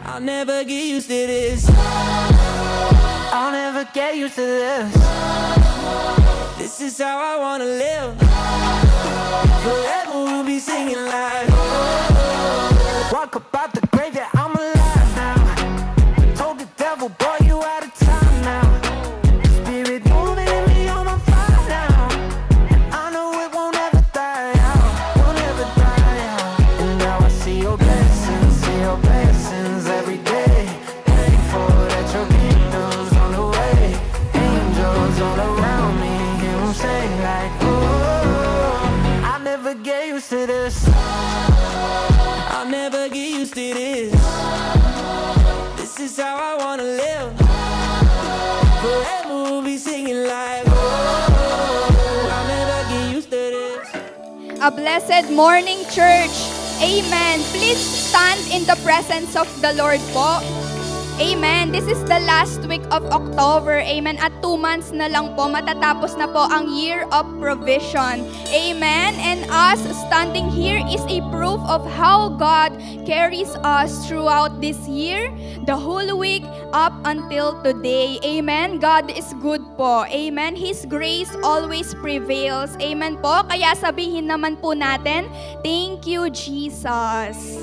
I'll never get used to this. I'll never get used to this. This is how I wanna live. Forever we'll be singing like walk about the grave, yeah, I'm alive now. Told the devil, boy, you out of time now. Spirit moving in me on my fire now. I know it won't ever die out, won't ever die out. And now I see your blessings every day. Thankful that your kingdom's on the way. Angels all around me, hear them sing like, oh, I'll never get used to this. I'll never get used to this. This is how I wanna live. Forever we'll be singing like, oh, I'll never get used to this. A blessed morning, church. Amen. Please stand in the presence of the Lord po. Amen. This is the last week of October. Amen. At 2 months na lang po, matatapos na po ang year of provision. Amen. And us standing here is a proof of how God carries us throughout this year, the whole week, up until today. Amen. God is good po. Amen. His grace always prevails. Amen po. Kaya sabihin naman po natin, thank you, Jesus.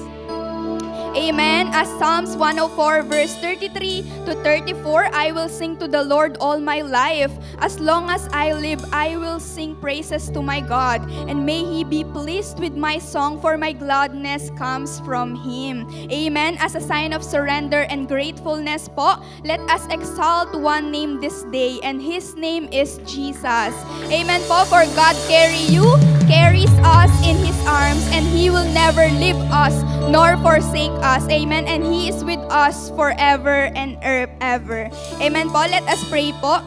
Amen. As Psalms 104 verse 33 to 34, I will sing to the Lord all my life. As long as I live, I will sing praises to my God. And may He be pleased with my song, for my gladness comes from Him. Amen. As a sign of surrender and gratefulness po, let us exalt one name this day, and His name is Jesus. Amen po. For God carries us in His arms, and He will never leave us nor forsake us. Amen. And He is with us forever and ever. Amen po. Let us pray po.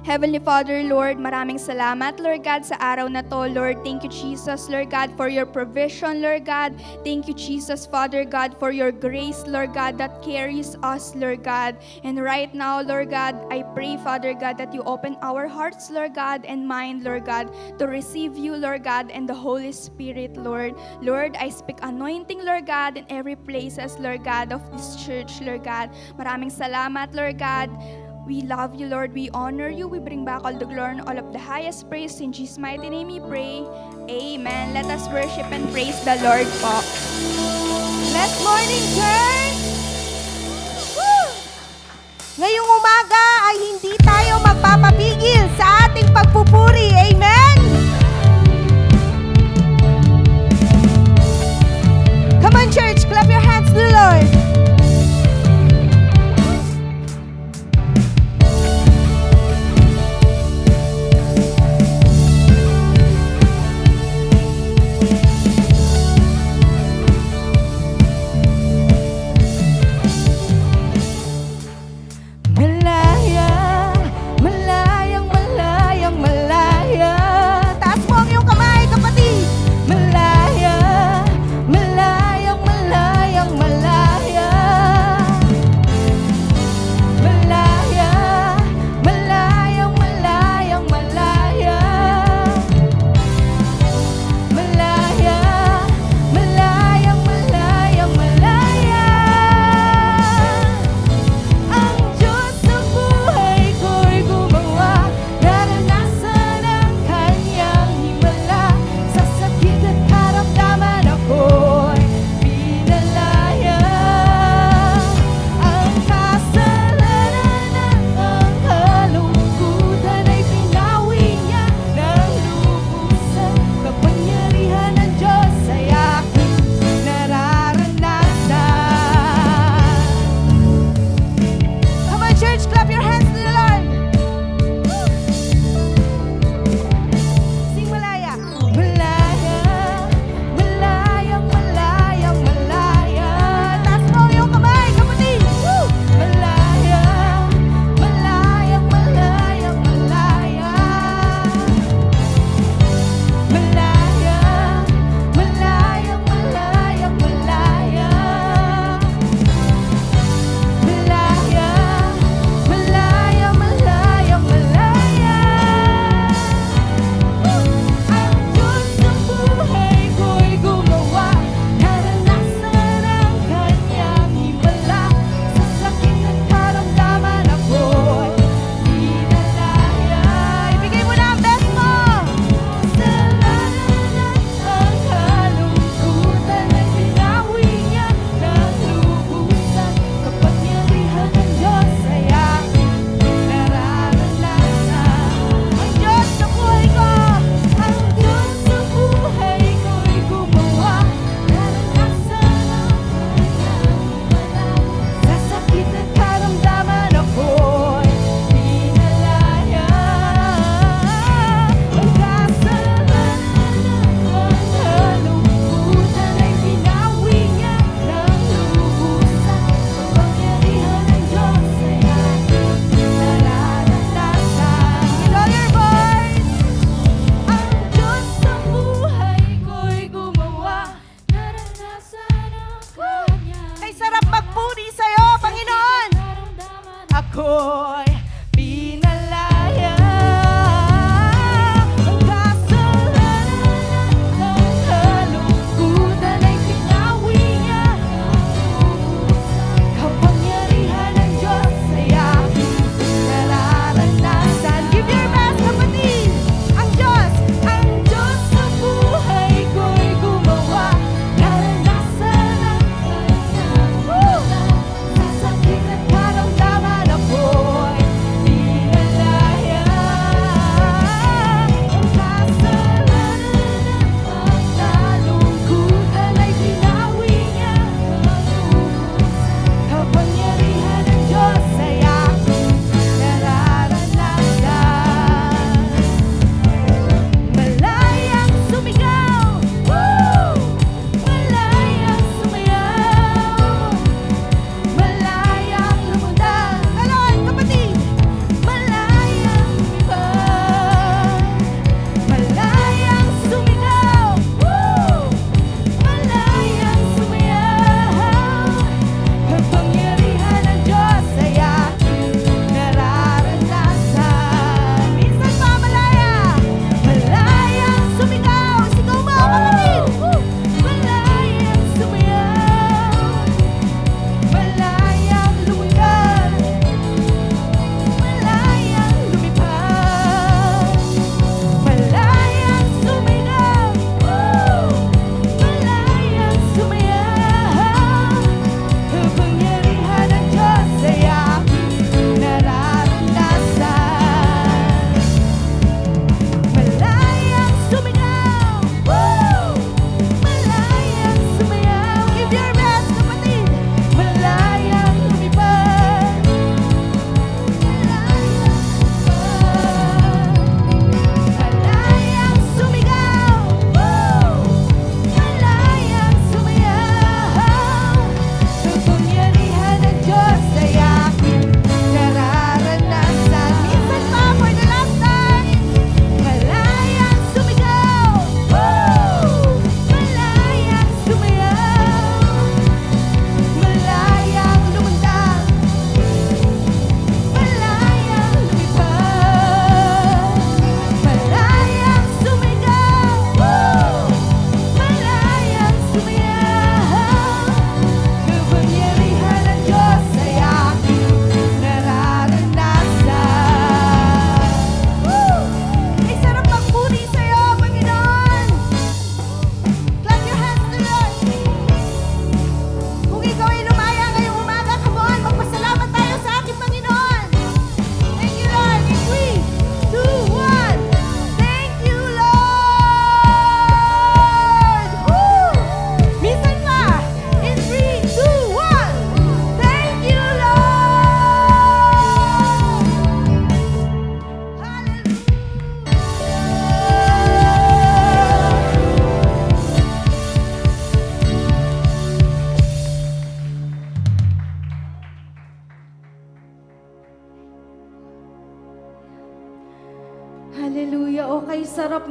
Heavenly Father, Lord, maraming salamat, Lord God, sa araw na to, Lord. Thank you, Jesus, Lord God, for your provision, Lord God. Thank you, Jesus, Father God, for your grace, Lord God, that carries us, Lord God. And right now, Lord God, I pray, Father God, that you open our hearts, Lord God, and mind, Lord God, to receive you, Lord God, and the Holy Spirit, Lord. Lord, I speak anointing, Lord God, in every places, Lord God, of this church, Lord God. Maraming salamat, Lord God. We love you, Lord. We honor you. We bring back all the glory and all of the highest praise. In Jesus' mighty name we pray. Amen. Let us worship and praise the Lord po. Blessed morning, church! Woo! Ngayong umaga ay hindi tayo magpapapigil sa ating pagpupuri. Amen? Come on, church. Clap your hands to the Lord. Malayang, malayang, malayang, malayang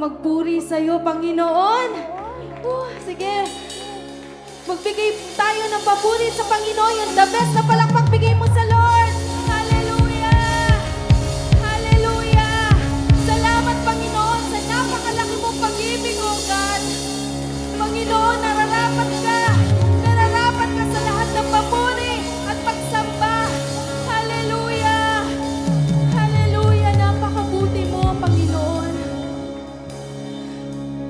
magpuri sa'yo, Panginoon. Sige. Magbigay tayo ng papuri sa Panginoon. Yung the best na palakpak bigay mo sa Lord. Hallelujah! Hallelujah! Salamat, Panginoon, sa napakalaki mong pag-ibig, O God. Panginoon, nararapat ka. Nararapat ka sa lahat ng papuri at pagsamba. Hallelujah! Hallelujah! Napakabuti mo, Panginoon.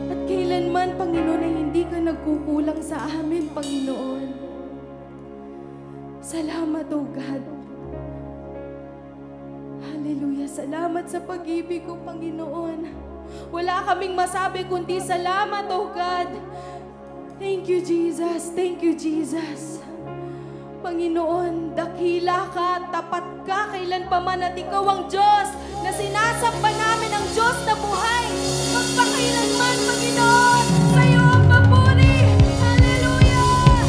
At kailanman, Panginoon, ay hindi ka nagkukulang sa amin, Panginoon. Salamat, O God. Hallelujah. Salamat sa pag-ibig ko, Panginoon. Wala kaming masabi kundi salamat, O God. Thank you, Jesus. Thank you, Jesus. Panginoon, dakila ka, tapat ka, kailan pa man at ikaw ang Diyos na sinasamba namin ang Diyos na buhay. Magpakailanman, Panginoon, sa'yo ang papuri. Hallelujah!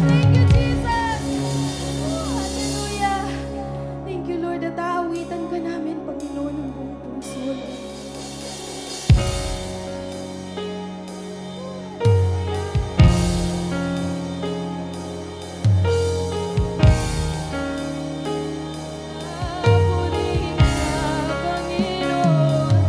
Thank you, Jesus. Hallelujah. Thank you, Lord, at aawitan ka namin, Panginoon, ng buong puso. Papuri ka, Panginoon.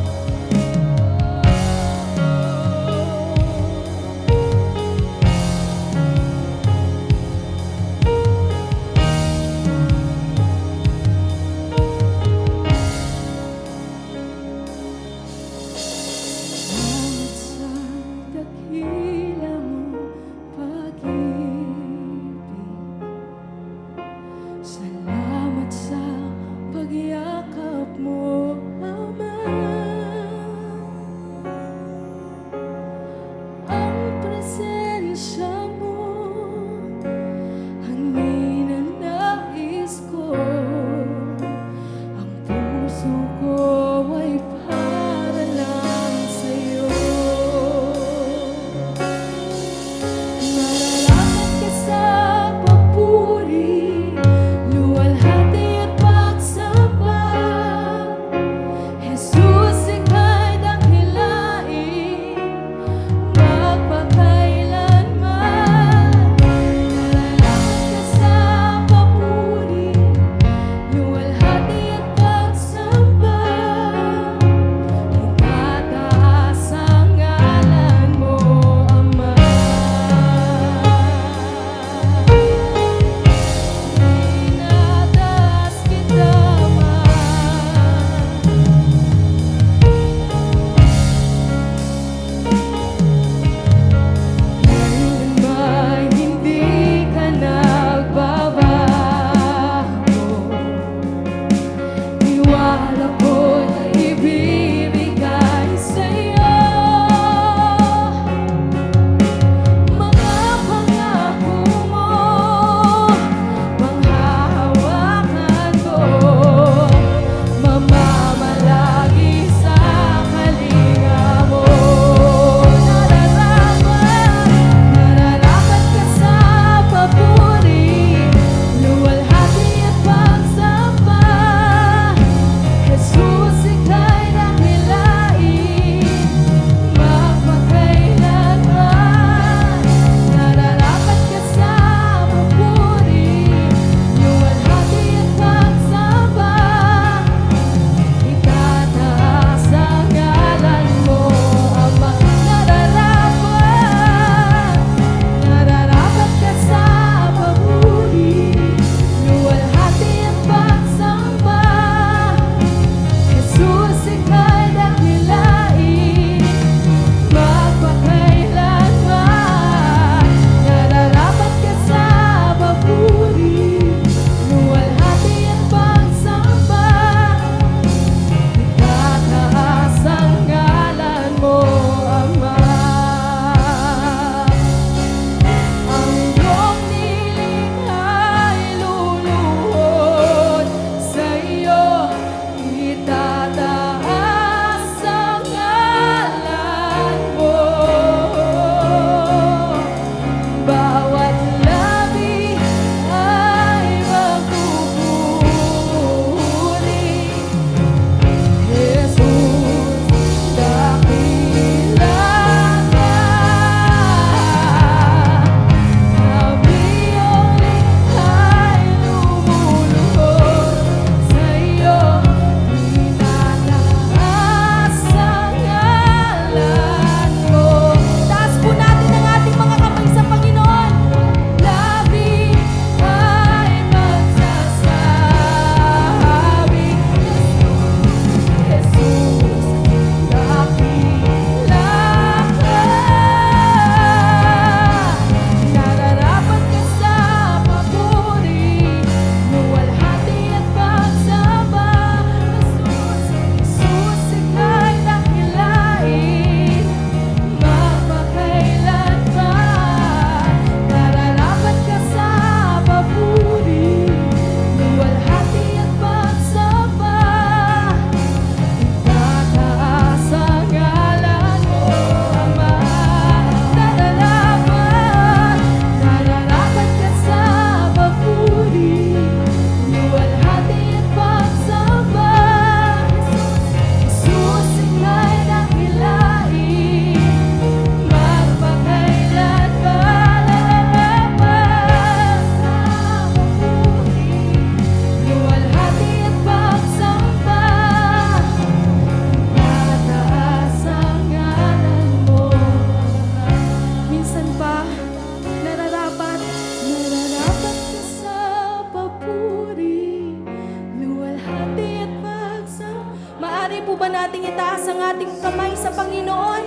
kamay sa Panginoon.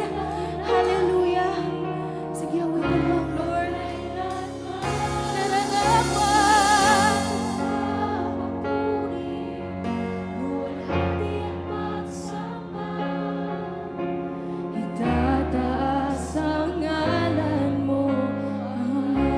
Hallelujah. Sige, awitin mo ang Lord. Naranapan sa papuri, luwalhati at pagsama. Itataas ang ngalan mo, Ama.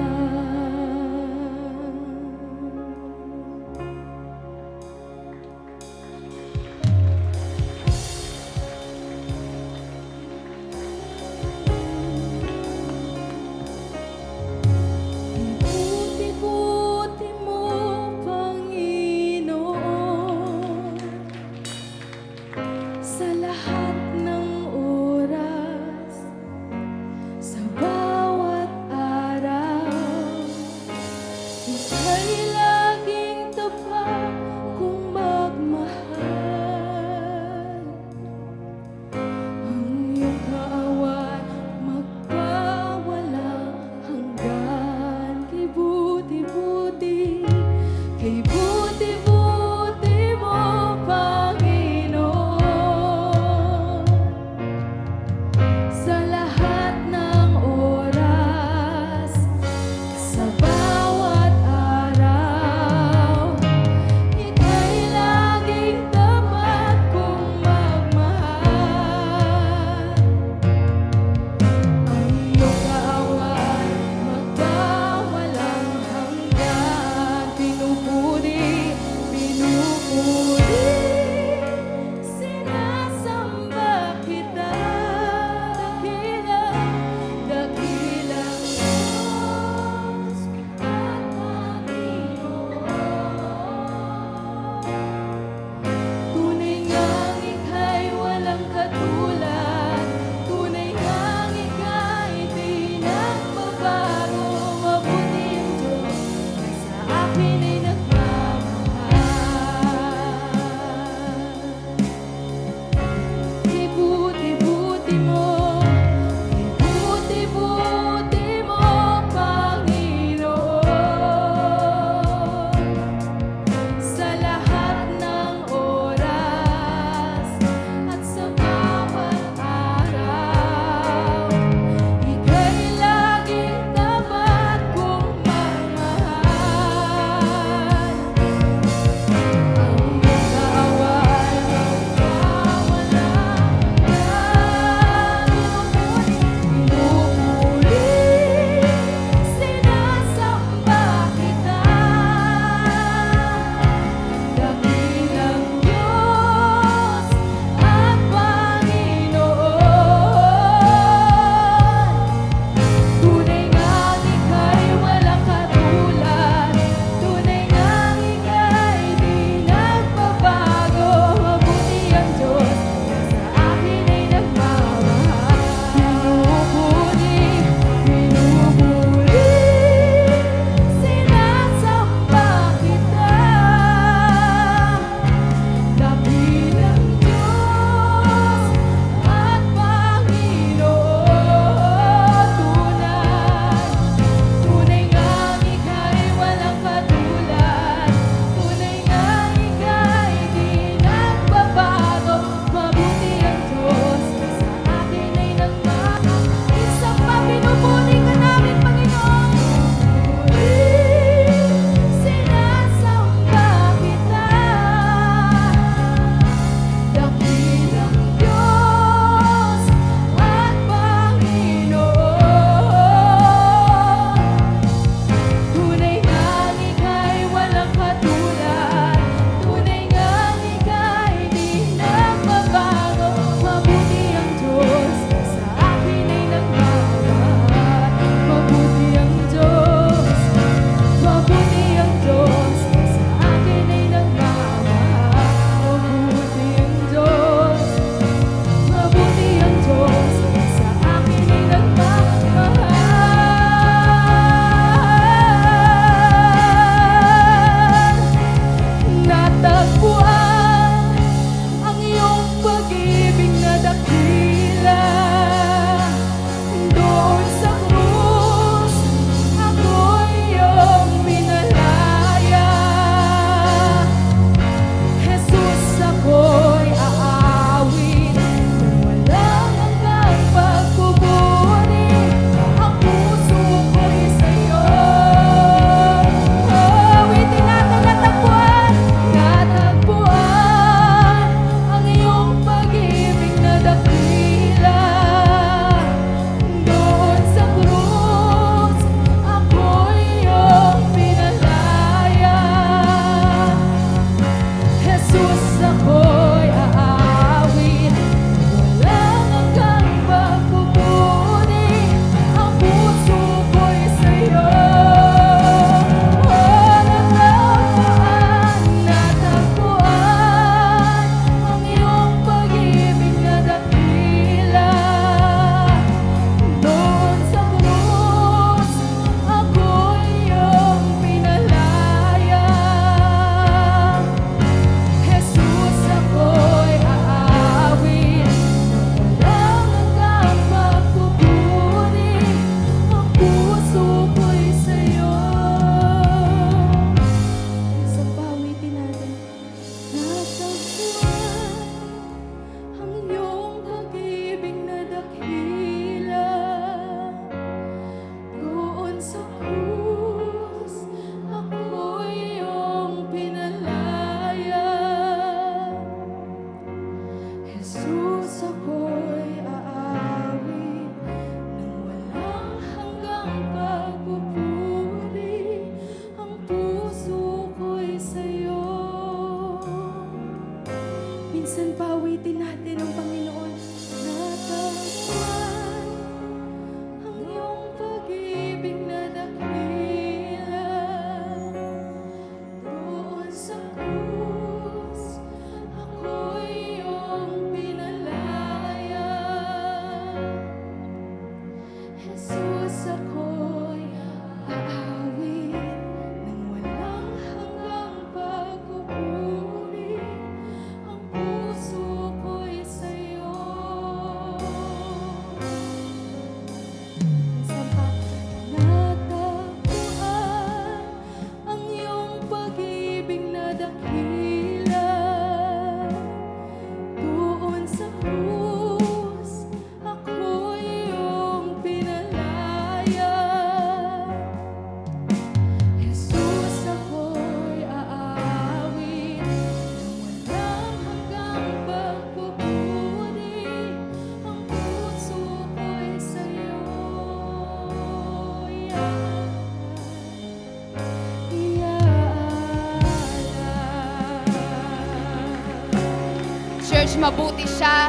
Church, mabuti siya.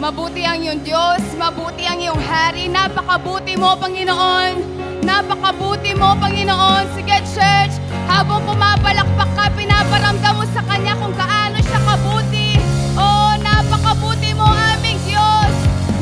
Mabuti ang iyong Diyos, mabuti ang iyong Hari. Napakabuti mo, Panginoon. Napakabuti mo, Panginoon. Sige, Church, habang pumapalakpak ka, pinaparamdam mo sa Kanya kung gaano siya kabuti. Oh, napakabuti mo, aming Diyos.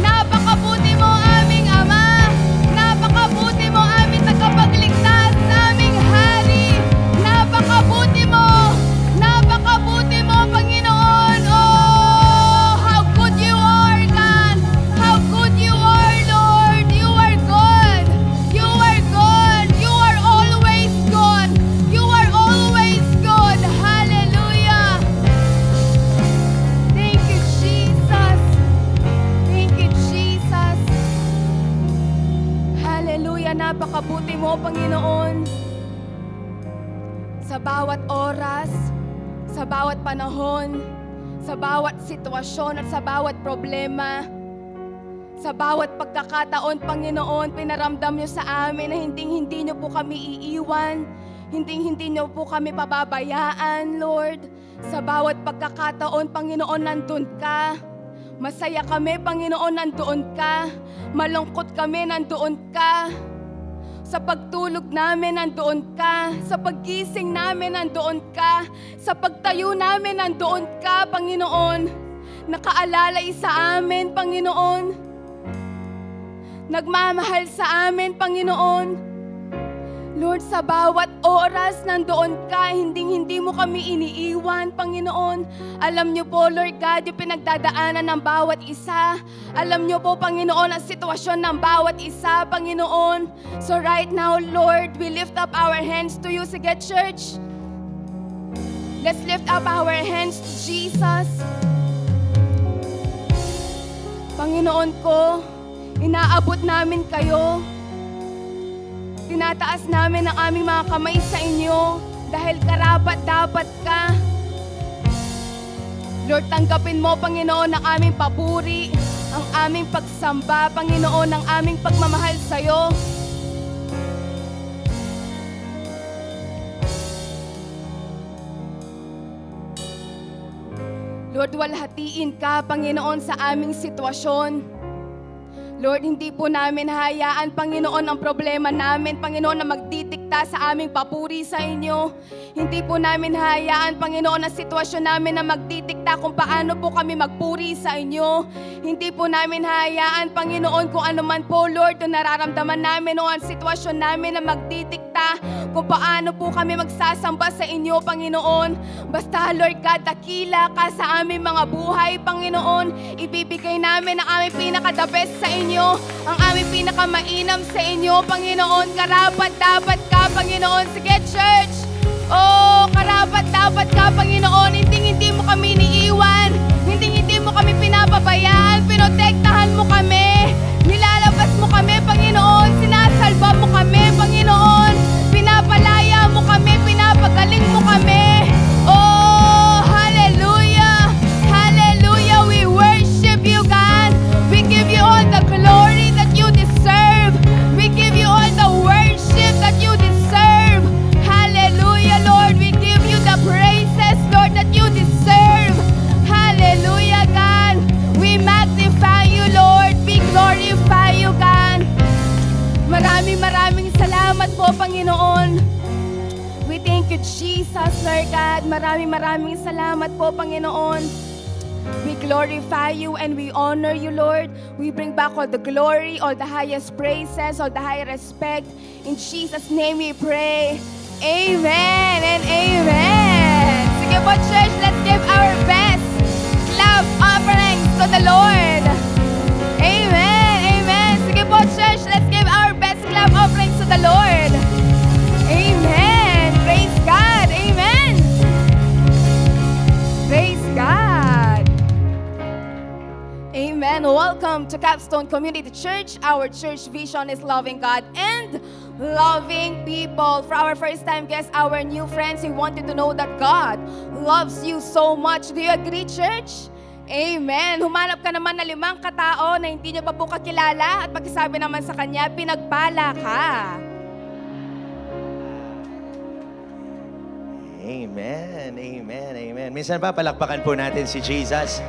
Napakabuti mo, aming Ama. Napakabuti mo, aming tagapagligtas, aming Hari. Napakabuti mo. Napakabuti mo, Panginoon. Oh, how good you are, God. How good you are, Lord. You are good. You are good. You are always good. You are always good. Hallelujah. Thank you, Jesus. Thank you, Jesus. Hallelujah. Napakabuti mo, Panginoon. Sa bawat oras, sa bawat panahon, sa bawat sitwasyon at sa bawat problema, sa bawat pagkakataon, Panginoon, pinaramdam niyo sa amin na hindi niyo po kami iiwan, hindi niyo po kami pababayaan, Lord. Sa bawat pagkakataon, Panginoon, nandun ka. Masaya kami, Panginoon, nandoon ka. Malungkot kami, nandoon ka. Sa pagtulog namin, nandoon ka. Sa paggising namin, nandoon ka. Sa pagtayo namin, nandoon ka, Panginoon. Nakaalalay sa amin, Panginoon. Nagmamahal sa amin, Panginoon. Lord, sa bawat oras, nandoon ka. Hindi mo kami iniiwan, Panginoon. Alam niyo po, Lord God, yung pinagdadaanan ng bawat isa. Alam niyo po, Panginoon, ang sitwasyon ng bawat isa, Panginoon. So right now, Lord, we lift up our hands to you. Sige, church. Let's lift up our hands to Jesus. Panginoon ko, inaabot namin kayo. Tinataas namin ang aming mga kamay sa inyo dahil karapat-dapat ka. Lord, tanggapin mo, Panginoon, ang aming papuri, ang aming pagsamba, Panginoon, ang aming pagmamahal sa iyo. Lord, walhatiin ka, Panginoon, sa aming sitwasyon. Lord, hindi po namin hayaan, Panginoon, ang problema namin, Panginoon, na magdidikta sa aming papuri sa inyo. Hindi po namin hayaan, Panginoon, ang sitwasyon namin na magdidikta kung paano po kami magpuri sa inyo. Hindi po namin hayaan, Panginoon, kung ano man po, Lord, yung nararamdaman namin o ang sitwasyon namin na magdidikta kung paano po kami magsasamba sa inyo, Panginoon. Basta, Lord God, dakila ka sa aming mga buhay, Panginoon. Ibibigay namin ang aming pinaka-the best sa inyo. Ang aming pinakamainam sa inyo, Panginoon. Karapat-dapat ka, Panginoon. Sige, church. Oh, karapat-dapat ka, Panginoon. Hindi mo kami iniiwan. Hindi mo kami pinapabayaan. Pinotektahan mo kami. Nilalabas mo kami, Panginoon. Sinasalba mo kami, Panginoon. Pinapalaya mo kami. Pinapagaling mo kami. Oh, hallelujah. Hallelujah. We worship you, God. We give you all the glory that you deserve. We give you all the worship that you deserve. Hallelujah, Lord. We give you the praises, Lord, that you deserve. Hallelujah, God. We magnify you, Lord. We glorify you, God. Maraming salamat po, Panginoon. We thank you, Jesus, Lord God. Maraming salamat po, Panginoon. We glorify you and we honor you, Lord. We bring back all the glory, all the highest praises, all the high respect. In Jesus' name we pray. Amen and amen. Sige po, church, let's give our best love offerings to the Lord. Amen, amen. Sige po, church, let's give our best love offerings to the Lord. Amen. Praise God. Amen. Praise God. Amen. Welcome to Capstone Community Church. Our church vision is loving God and loving people. For our first time guests, our new friends, we want you to know that God loves you so much. Do you agree, church? Amen. Humanap ka naman na 5 katao na hindi niyo pa po kakilala at pagkasabi naman sa kanya, pinagpala ka. Amen, amen, amen. Minsan pa palakpakan po natin si Jesus.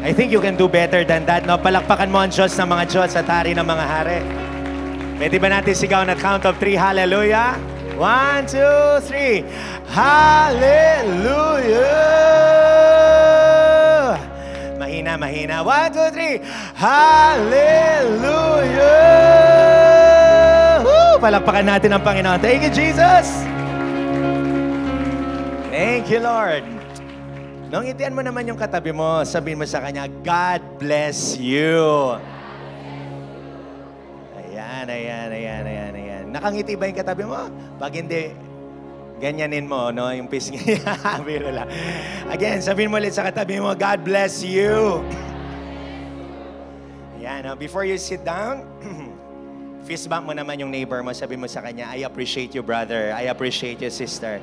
I think you can do better than that, no? Palakpakan mo ang Diyos ng mga Diyos at hari ng mga hari. Pwede ba natin sigaw na count of 3? Hallelujah! 1, 2, 3. Hallelujah! Mahina, mahina. 1, 2, 3. Hallelujah! Woo! Palakpakan natin ang Panginoon. Thank you, Jesus! Thank you, Lord. Nung ngitian mo naman yung katabi mo, sabihin mo sa kanya, God bless you. Ayan. Nakangiti ba yung katabi mo? Pag hindi, ganyanin mo, no? Yung pisngi. Biro lang. Again, sabihin mo ulit sa katabi mo, God bless you. Ayan, before you sit down, fist bump mo naman yung neighbor mo. Sabihin mo sa kanya, I appreciate you, brother. I appreciate you, sister.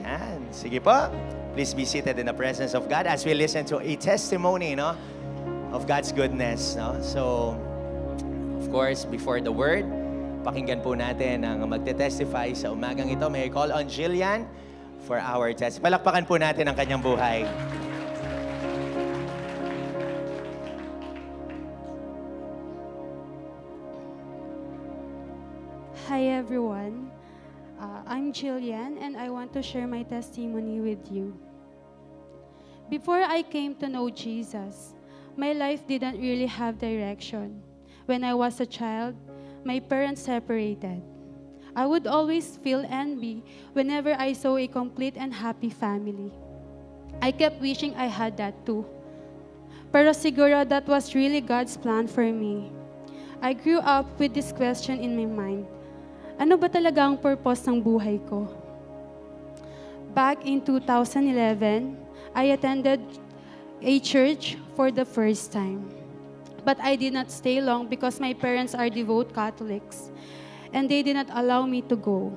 Ayan. Sige po. Please be seated in the presence of God as we listen to a testimony, no, of God's goodness, no? So, of course, before the word, pakinggan po natin ang magte-testify sa umagang ito. May I call on Jillian for our test. Palakpakan po natin ang kanyang buhay. Hi everyone. I'm Jillian and I want to share my testimony with you. Before I came to know Jesus, my life didn't really have direction. When I was a child, my parents separated. I would always feel envy whenever I saw a complete and happy family. I kept wishing I had that too. Pero siguro that was really God's plan for me. I grew up with this question in my mind. Ano ba talaga ang purpose ng buhay ko? Back in 2011, I attended a church for the first time. But I did not stay long because my parents are devout Catholics and they did not allow me to go.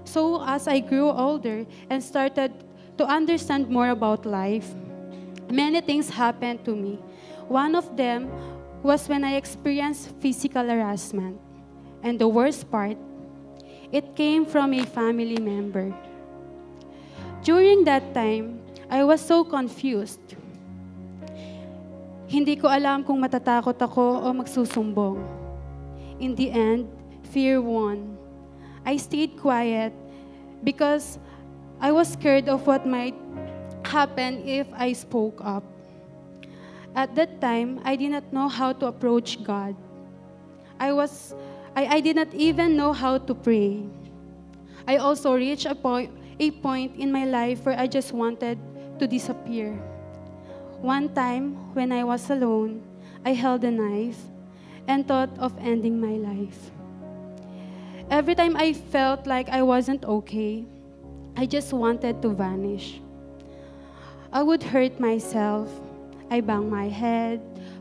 So as I grew older and started to understand more about life, many things happened to me. One of them was when I experienced physical harassment. And the worst part, it came from a family member. During that time, I was so confused. Hindi ko alam kung matatakot ako o magsusumbong. In the end, fear won. I stayed quiet because I was scared of what might happen if I spoke up. At that time, I did not know how to approach God. I did not even know how to pray. I also reached a point in my life where I just wanted to disappear. One time, when I was alone, I held a knife and thought of ending my life. Every time I felt like I wasn't okay, I just wanted to vanish. I would hurt myself. I bang my head,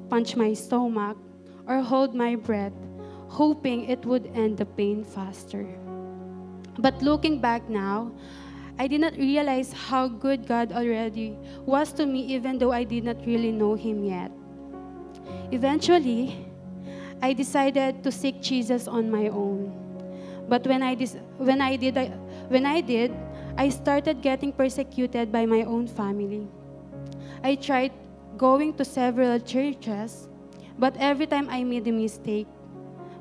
punch my stomach, or hold my breath, hoping it would end the pain faster. But looking back now, I did not realize how good God already was to me even though I did not really know Him yet. Eventually, I decided to seek Jesus on my own. But when I did, I started getting persecuted by my own family. I tried going to several churches, but every time I made a mistake,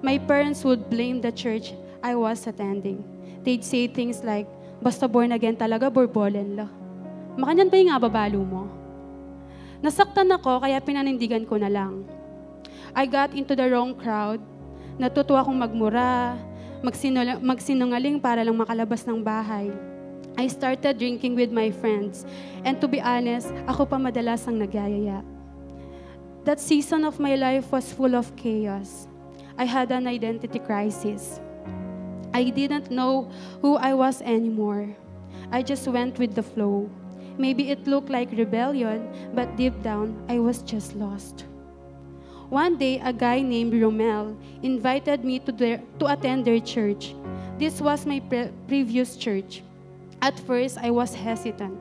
my parents would blame the church I was attending. They'd say things like, basta born again talaga, borbolen la. Makanyan ba yung nga babalo mo? Nasaktan ako, kaya pinanindigan ko na lang. I got into the wrong crowd. Natuto akong magmura, magsinungaling para lang makalabas ng bahay. I started drinking with my friends. And to be honest, ako pa madalas ang nagyayaya. That season of my life was full of chaos. I had an identity crisis. I didn't know who I was anymore. I just went with the flow. Maybe it looked like rebellion, but deep down, I was just lost. One day, a guy named Romel invited me to attend their church. This was my previous church. At first, I was hesitant.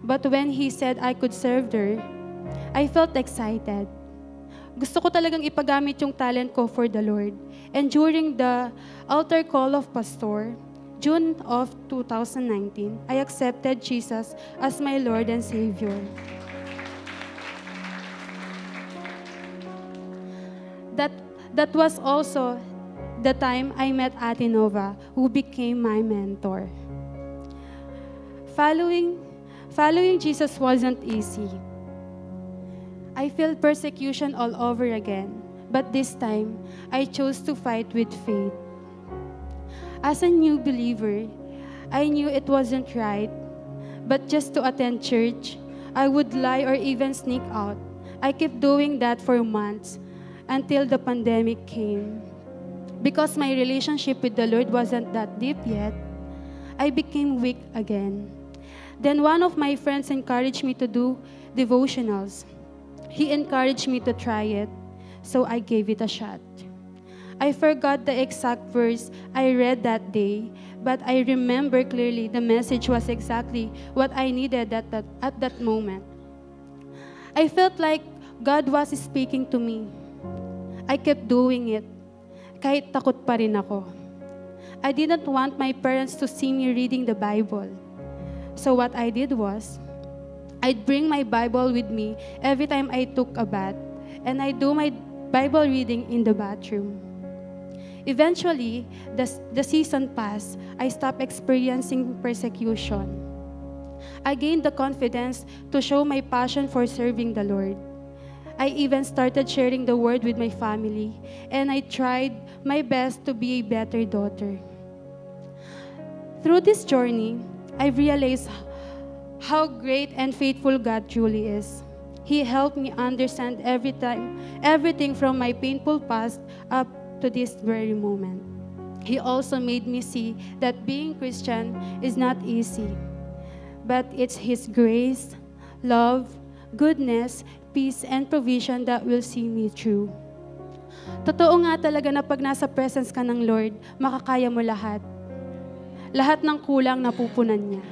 But when he said I could serve there, I felt excited. Gusto ko talagang ipagamit yung talent ko for the Lord. And during the altar call of Pastor, June of 2019, I accepted Jesus as my Lord and Savior. That, that was also the time I met Ate Nova, who became my mentor. Following Jesus wasn't easy. I felt persecution all over again, but this time, I chose to fight with faith. As a new believer, I knew it wasn't right, but just to attend church, I would lie or even sneak out. I kept doing that for months until the pandemic came. Because my relationship with the Lord wasn't that deep yet, I became weak again. Then one of my friends encouraged me to do devotionals. He encouraged me to try it, so I gave it a shot. I forgot the exact verse I read that day, but I remember clearly the message was exactly what I needed at that moment. I felt like God was speaking to me. I kept doing it, kahit takot pa rin ako. I didn't want my parents to see me reading the Bible. So what I did was, I'd bring my Bible with me every time I took a bath, and I'd do my Bible reading in the bathroom. Eventually, the season passed. I stopped experiencing persecution. I gained the confidence to show my passion for serving the Lord. I even started sharing the word with my family, and I tried my best to be a better daughter. Through this journey, I realized how great and faithful God truly is. He helped me understand everything from my painful past up to this very moment. He also made me see that being Christian is not easy, but it's His grace, love, goodness, peace, and provision that will see me through. Totoo nga talaga na pag nasa presence ka ng Lord, makakaya mo lahat. Lahat ng kulang napupunan niya.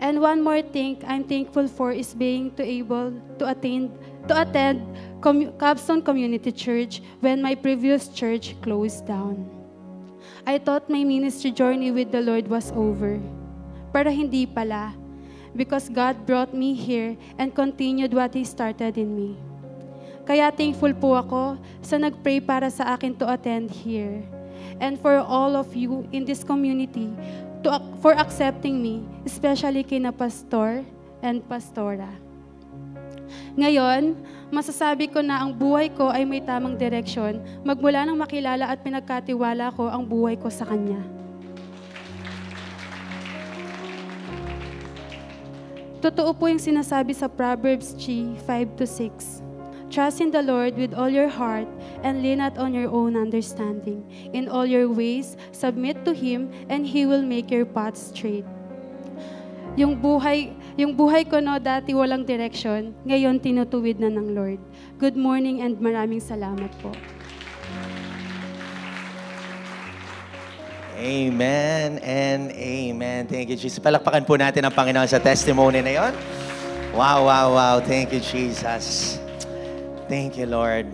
And one more thing I'm thankful for is being able to attend Capstone Community Church when my previous church closed down. I thought my ministry journey with the Lord was over. Pero hindi pala, because God brought me here and continued what He started in me. Kaya thankful po ako sa nag-pray para sa akin to attend here. And for all of you in this community, for accepting me, especially kina Pastor and Pastora. Ngayon, masasabi ko na ang buhay ko ay may tamang direksyon magmula nang makilala at pinagkatiwala ko ang buhay ko sa Kanya. Totoo po yung sinasabi sa Proverbs 3:5-6. Trust in the Lord with all your heart and lean not on your own understanding. In all your ways, submit to Him and He will make your paths straight. Yung buhay ko no, dati walang direction, ngayon tinutuwid na ng Lord. Good morning and maraming salamat po. Amen and amen. Thank you, Jesus. Palakpakan po natin ang Panginoon sa testimony na yon. Wow, wow, wow. Thank you, Jesus. Thank you, Lord.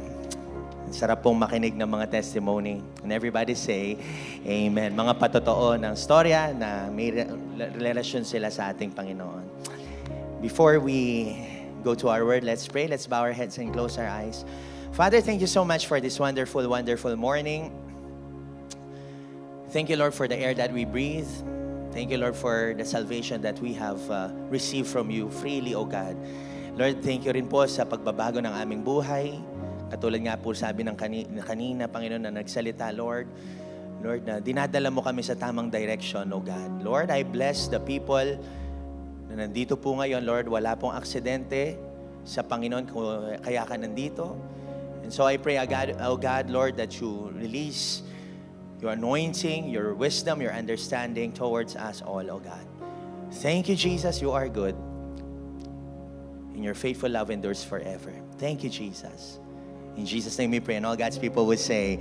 Sarap pong makinig ng mga testimony. And everybody say, Amen. Mga patotoo ng storya na may relasyon sila sa ating Panginoon. Before we go to our word, let's pray. Let's bow our heads and close our eyes. Father, thank you so much for this wonderful, wonderful morning. Thank you, Lord, for the air that we breathe. Thank you, Lord, for the salvation that we have received from you freely, O God. Lord, thank you rin po sa pagbabago ng aming buhay. Katulad nga po sabi ng kanina, Panginoon, na nagsalita, Lord, na dinadala mo kami sa tamang direction, O God. Lord, I bless the people na nandito po ngayon, Lord. Wala pong aksidente sa Panginoon kaya ka nandito. And so I pray, O God, Lord, that you release your anointing, your wisdom, your understanding towards us all, O God. Thank you, Jesus. You are good. And your faithful love endures forever. Thank you, Jesus. In Jesus' name we pray. And all God's people would say,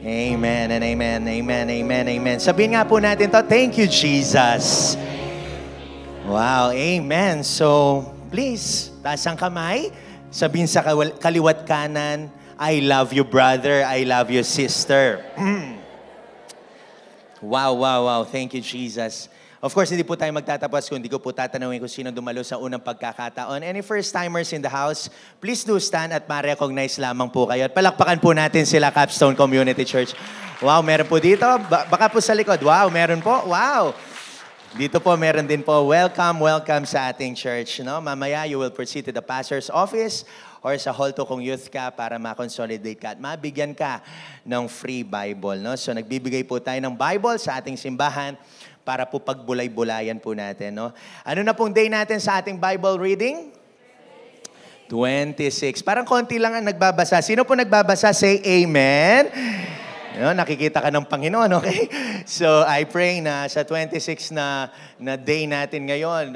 Amen and amen, amen, amen, amen. Sabihin nga po natin to, thank you, Jesus. Wow, amen. So, please, taas ang kamay. Sabihin sa kaliwat kanan, I love you, brother. I love you, sister. Wow, wow, wow. Thank you, Jesus. Of course, hindi po tayo magtatapos kung hindi ko po tatanungin kung sino dumalo sa unang pagkakataon. Any first-timers in the house, please do stand at ma-recognize lamang po kayo. At palakpakan po natin sila, Capstone Community Church. Wow, meron po dito. Baka po sa likod. Wow, meron po. Wow. Dito po, meron din po. Welcome, welcome sa ating church. No? Mamaya, you will proceed to the pastor's office or sa hall to kung youth ka para ma-consolidate ka at mabigyan ka ng free Bible. No? So, nagbibigay po tayo ng Bible sa ating simbahan para po pagbulay-bulayan po natin. No? Ano na pong day natin sa ating Bible reading? 26. Parang konti lang ang nagbabasa. Sino po nagbabasa? Say Amen. No, nakikita ka ng Panginoon, okay? So, I pray na sa 26 na day natin ngayon,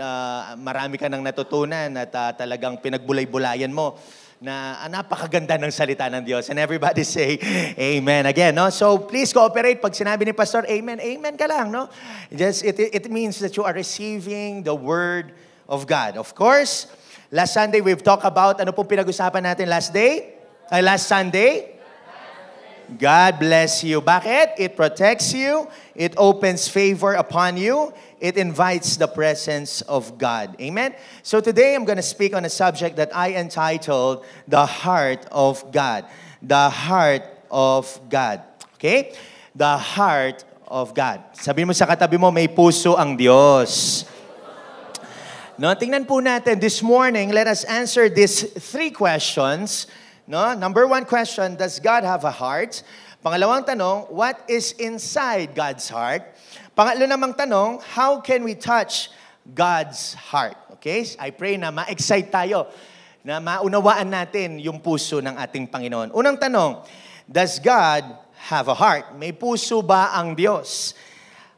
marami ka nang natutunan at talagang pinagbulay-bulayan mo na napakaganda ng salita ng Diyos. And everybody say, Amen. Again, no? So, please cooperate. Pag sinabi ni Pastor, Amen, Amen ka lang, no? It means that you are receiving the Word of God. Of course, last Sunday, we've talked about, ano pong pinag-usapan natin last Sunday? God bless you. Bakit? It protects you. It opens favor upon you. It invites the presence of God. Amen? So today, I'm going to speak on a subject that I entitled, The Heart of God. The Heart of God. Okay? The Heart of God. Sabihin mo sa katabi mo, may puso ang Diyos. No, tingnan po natin this morning, let us answer these 3 questions. No? Number 1 question, does God have a heart? Pangalawang tanong, what is inside God's heart? Pangatlo namang tanong, how can we touch God's heart? Okay? I pray na ma-excite tayo, na maunawaan natin yung puso ng ating Panginoon. Unang tanong, does God have a heart? May puso ba ang Diyos?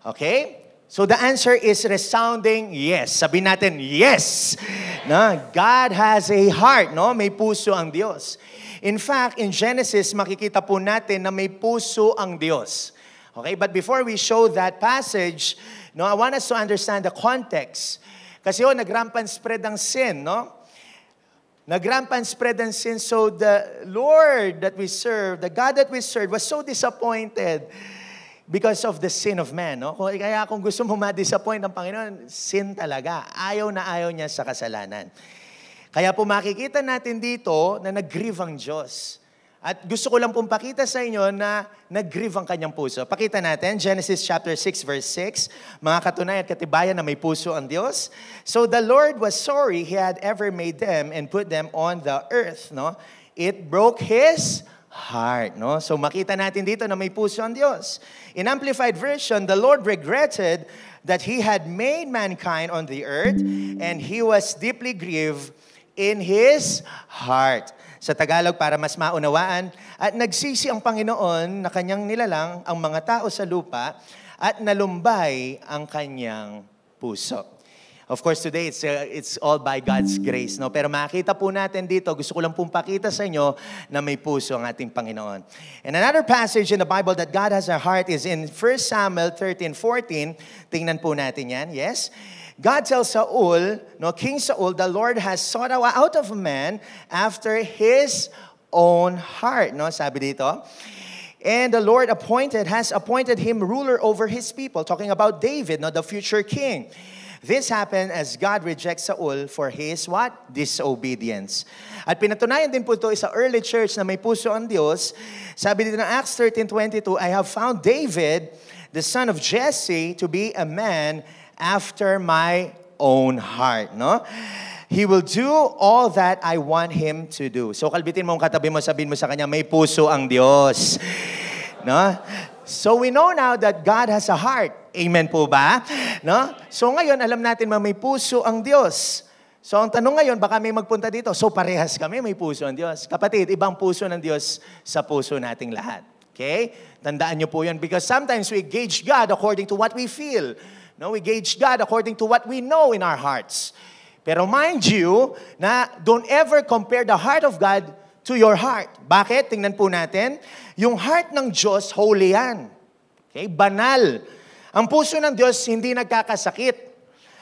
Okay? So the answer is resounding yes. Sabihin natin, yes! No? God has a heart, no? May puso ang Diyos. In fact, in Genesis, makikita po natin na may puso ang Diyos. Okay, but before we show that passage, no, I want us to understand the context. Kasi nag-rampant spread ang sin, no? Nag-rampant spread ang sin, so the Lord that we serve, the God that we serve, was so disappointed because of the sin of man, no? Kaya kung gusto mo ma-disappoint ang Panginoon, sin talaga. Ayaw na ayaw niya sa kasalanan. Kaya po makikita natin dito na nag-grieve ang Diyos. At gusto ko lang pong pakita sa inyo na nag-grieve ang kanyang puso. Pakita natin, Genesis chapter 6, verse 6. Mga katunayan at katibayan na may puso ang Diyos. So the Lord was sorry He had ever made them and put them on the earth. No? It broke His heart. No? So makita natin dito na may puso ang Diyos. In Amplified Version, the Lord regretted that He had made mankind on the earth and He was deeply grieved in His heart. Sa Tagalog, para mas maunawaan, at nagsisi ang Panginoon na kanyang nilalang ang mga tao sa lupa at nalumbay ang kanyang puso. Of course, today, it's all by God's grace. No? Pero makita po natin dito, gusto ko lang pong pakita sa inyo na may puso ang ating Panginoon. And another passage in the Bible that God has a heart is in 1 Samuel 13:14. Tingnan po natin yan. Yes? God tells Saul, no, King Saul, the Lord has sought out of man after His own heart. No, sabi dito. And the Lord has appointed him ruler over His people. Talking about David, no, the future king. This happened as God rejects Saul for his what? Disobedience. At pinatunayan din po ito sa early church na may puso ang Diyos. Sabi dito ng Acts 13:22, I have found David, the son of Jesse, to be a man after my own heart, no? He will do all that I want him to do. So kalbitin mo ang katabi mo, sabihin mo sa kanya, may puso ang Diyos. No? So we know now that God has a heart. Amen po ba? No? So ngayon, alam natin may puso ang Diyos. So ang tanong ngayon, baka may magpunta dito. So parehas kami, may puso ang Diyos. Kapatid, ibang puso ng Diyos sa puso nating lahat. Okay? Tandaan niyo po yan because sometimes we gauge God according to what we feel. No, we gauge God according to what we know in our hearts. Pero mind you, na don't ever compare the heart of God to your heart. Bakit? Tingnan po natin. Yung heart ng Diyos, holy yan. Okay? Banal. Ang puso ng Diyos, hindi nagkakasakit.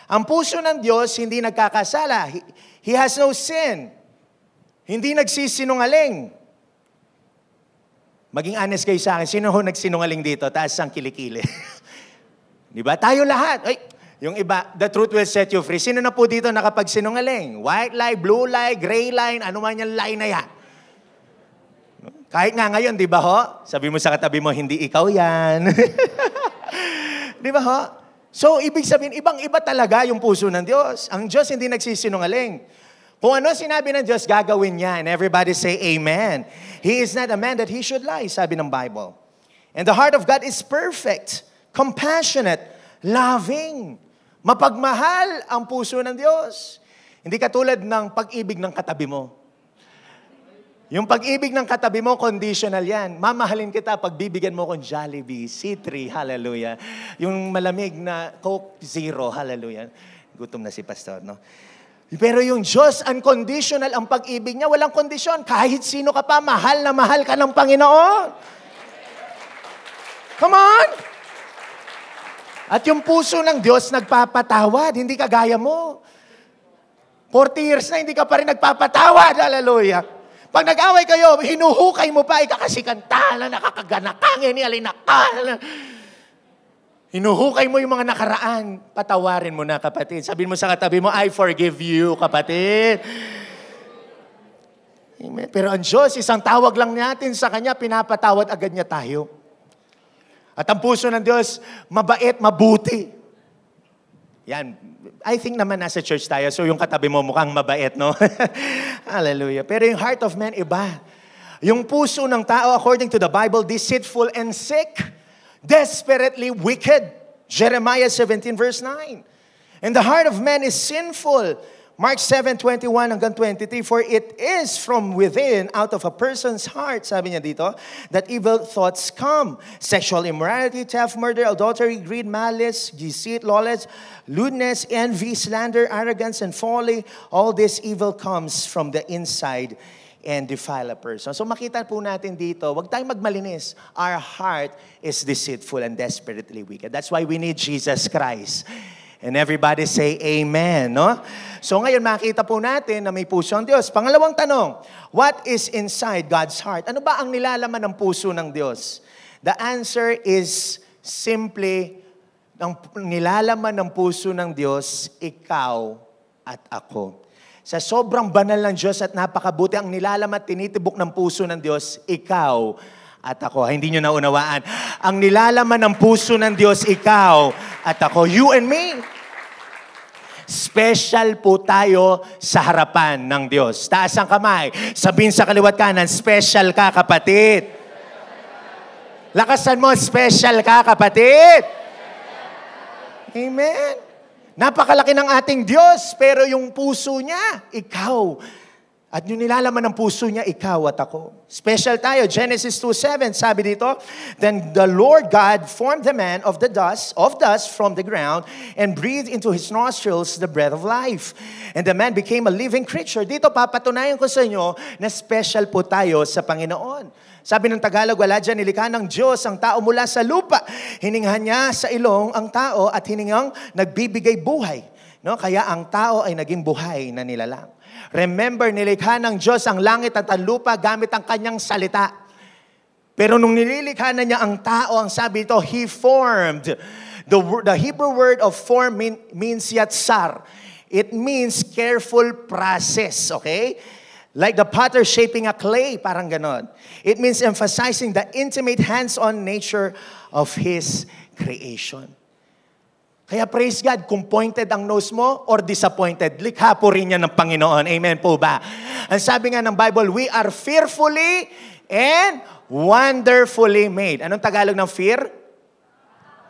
Ang puso ng Diyos, hindi nagkakasala. He has no sin. Hindi nagsisinungaling. Maging honest kayo sa akin, sino ho nagsinungaling dito? Taas ang kilikili. Di ba? Tayo lahat. Ay, Yung iba, the truth will set you free. Sino na po dito nakapagsinungaling? White lie, blue lie, gray line, ano man yung lie na yan. Kahit nga ngayon, di ba ho? Sabi mo sa katabi mo, hindi ikaw yan. Di ba ho? So, ibig sabihin, ibang-iba talaga yung puso ng Diyos. Ang Diyos hindi nagsisinungaling. Kung ano sinabi ng Diyos, gagawin niya. And everybody say, Amen. He is not a man that he should lie, sabi ng Bible. And the heart of God is perfect, compassionate, loving. Mapagmahal ang puso ng Diyos. Hindi katulad ng pag-ibig ng katabi mo. Yung pag-ibig ng katabi mo, conditional yan. Mamahalin kita pag bibigyan mo kong Jollibee, C3, hallelujah. Yung malamig na Coke Zero, hallelujah. Gutom na si Pastor, no? Pero yung Diyos, unconditional ang pag-ibig niya, walang kondisyon. Kahit sino ka pa, mahal na mahal ka ng Panginoon. Come on! At yung puso ng Diyos nagpapatawad, hindi kagaya mo. 40 years na, hindi ka pa rin nagpapatawad, hallelujah. Pag nag-away kayo, hinuhukay mo pa, ikakasikantala, nakakaganakangin, alinakal. Hinuhukay mo yung mga nakaraan, patawarin mo na, kapatid. Sabihin mo sa katabi mo, I forgive you, kapatid. Amen. Pero ang Diyos, isang tawag lang natin sa Kanya, pinapatawad agad niya tayo. At ang puso ng Diyos, mabait, mabuti. Yan. I think naman nasa church tayo, so yung katabi mo mukhang mabait, no? Hallelujah. Pero yung heart of man, iba. Yung puso ng tao, according to the Bible, deceitful and sick, desperately wicked. Jeremiah 17 verse 9. And the heart of man is sinful. Mark 7:21 hanggang 23, for it is from within, out of a person's heart, sabi niya dito, that evil thoughts come. Sexual immorality, theft, murder, adultery, greed, malice, deceit, lawlessness, lewdness, envy, slander, arrogance, and folly. All this evil comes from the inside and defile a person. So makita po natin dito, wag tayong magmalinis. Our heart is deceitful and desperately wicked. That's why we need Jesus Christ. And everybody say amen, no? So ngayon makita po natin na may puso ang Diyos. Pangalawang tanong, what is inside God's heart? Ano ba ang nilalaman ng puso ng Diyos? The answer is simply, ang nilalaman ng puso ng Diyos, ikaw at ako. Sa sobrang banal ng Diyos at napakabuti, ang nilalaman at tinitibok ng puso ng Diyos, ikaw at ako. Hindi nyo naunawaan. Ang nilalaman ng puso ng Diyos, ikaw at ako. You and me. Special po tayo sa harapan ng Diyos. Taas ang kamay. Sabihin sa kaliwat kanan, special ka, kapatid. Lakasan mo, special ka, kapatid. Amen. Napakalaki ng ating Diyos, pero yung puso niya, ikaw. At yung nilalaman ng puso niya, ikaw at ako. Special tayo. Genesis 2:7, sabi dito, then the Lord God formed the man of dust from the ground and breathed into his nostrils the breath of life. And the man became a living creature. Dito, papatunayan ko sa inyo na special po tayo sa Panginoon. Sabi ng Tagalog, wala dyan nilikha ng Diyos ang tao mula sa lupa. Hininghan niya sa ilong ang tao at hiningang nagbibigay buhay. No? Kaya ang tao ay naging buhay na nilalang. Remember, nilikha ng Diyos ang langit at ang lupa gamit ang kanyang salita. Pero nung nililikha na niya ang tao, ang sabi ito, He formed. The Hebrew word of form means yatsar. It means careful process, okay? Like the potter shaping a clay, parang ganon. It means emphasizing the intimate hands-on nature of His creation. Kaya praise God, kung pointed ang nose mo or disappointed, likha po rin yan ng Panginoon. Amen po ba? Ang sabi nga ng Bible, we are fearfully and wonderfully made. Anong Tagalog ng fear?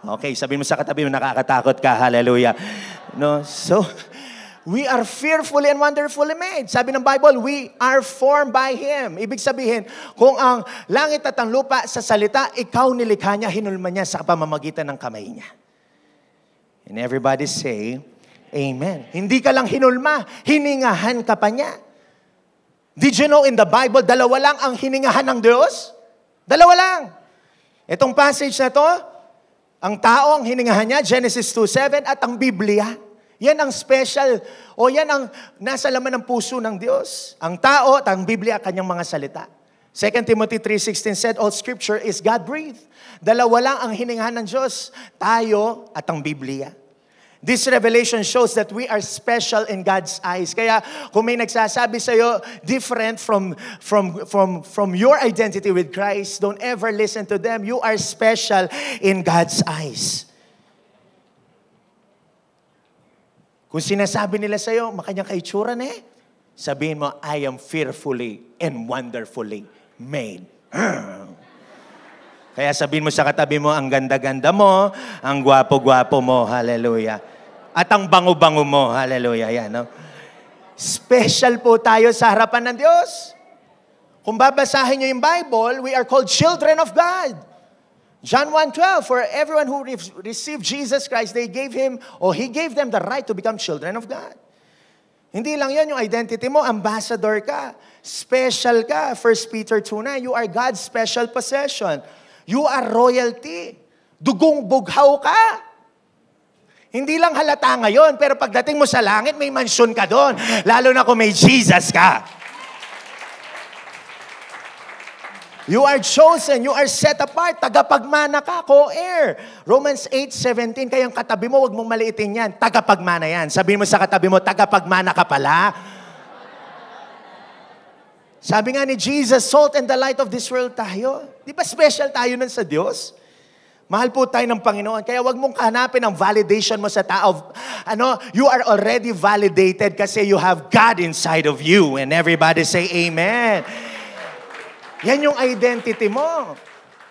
Okay, sabihin mo sa katabi mo, nakakatakot ka. Hallelujah. No? So, we are fearfully and wonderfully made. Sabi ng Bible, we are formed by Him. Ibig sabihin, kung ang langit at ang lupa sa salita, ikaw nilikha niya, hinulma niya sa pamamagitan ng kamay niya. And everybody say, Amen. Hindi ka lang hinulma, hiningahan ka pa niya. Did you know in the Bible, dalawa lang ang hiningahan ng Diyos? Dalawa lang. Itong passage na to, ang tao ang hiningahan niya, Genesis 2:7, at ang Biblia. Yan ang special, o yan ang nasa laman ng puso ng Diyos. Ang tao at ang Biblia, kanyang mga salita. 2 Timothy 3:16 said, all scripture is God-breathed. Dalawa lang ang hiningahan ng Diyos, tayo at ang Biblia. This revelation shows that we are special in God's eyes. Kaya kung may nagsasabi sa'yo different from your identity with Christ, don't ever listen to them. You are special in God's eyes. Kung sinasabi nila sa'yo, makanyang kaitsura na sabihin mo, I am fearfully and wonderfully made. Kaya sabihin mo sa katabi mo, ang ganda-ganda mo, ang gwapo-gwapo mo, hallelujah. At ang bango-bango mo, hallelujah. Yan, no? Special po tayo sa harapan ng Diyos. Kung babasahin nyo yung Bible, we are called children of God. John 1:12, for everyone who received Jesus Christ, He gave them the right to become children of God. Hindi lang yan yung identity mo, ambassador ka, special ka. 1 Peter 2:9, you are God's special possession. You are royalty. Dugong bughaw ka. Hindi lang halata ngayon, pero pagdating mo sa langit, may mansyon ka doon. Lalo na kung may Jesus ka. You are chosen, you are set apart, tagapagmana ka, co-heir. Romans 8:17, kayang katabi mo, huwag mong maliitin yan. Tagapagmana yan. Sabihin mo sa katabi mo, tagapagmana ka pala. Sabi nga ni Jesus, salt and the light of this world tayo. Di ba special tayo nun sa Diyos? Mahal po tayo ng Panginoon. Kaya wag mong hanapin ang validation mo sa tao. You are already validated kasi you have God inside of you. And everybody say amen. Yan yung identity mo.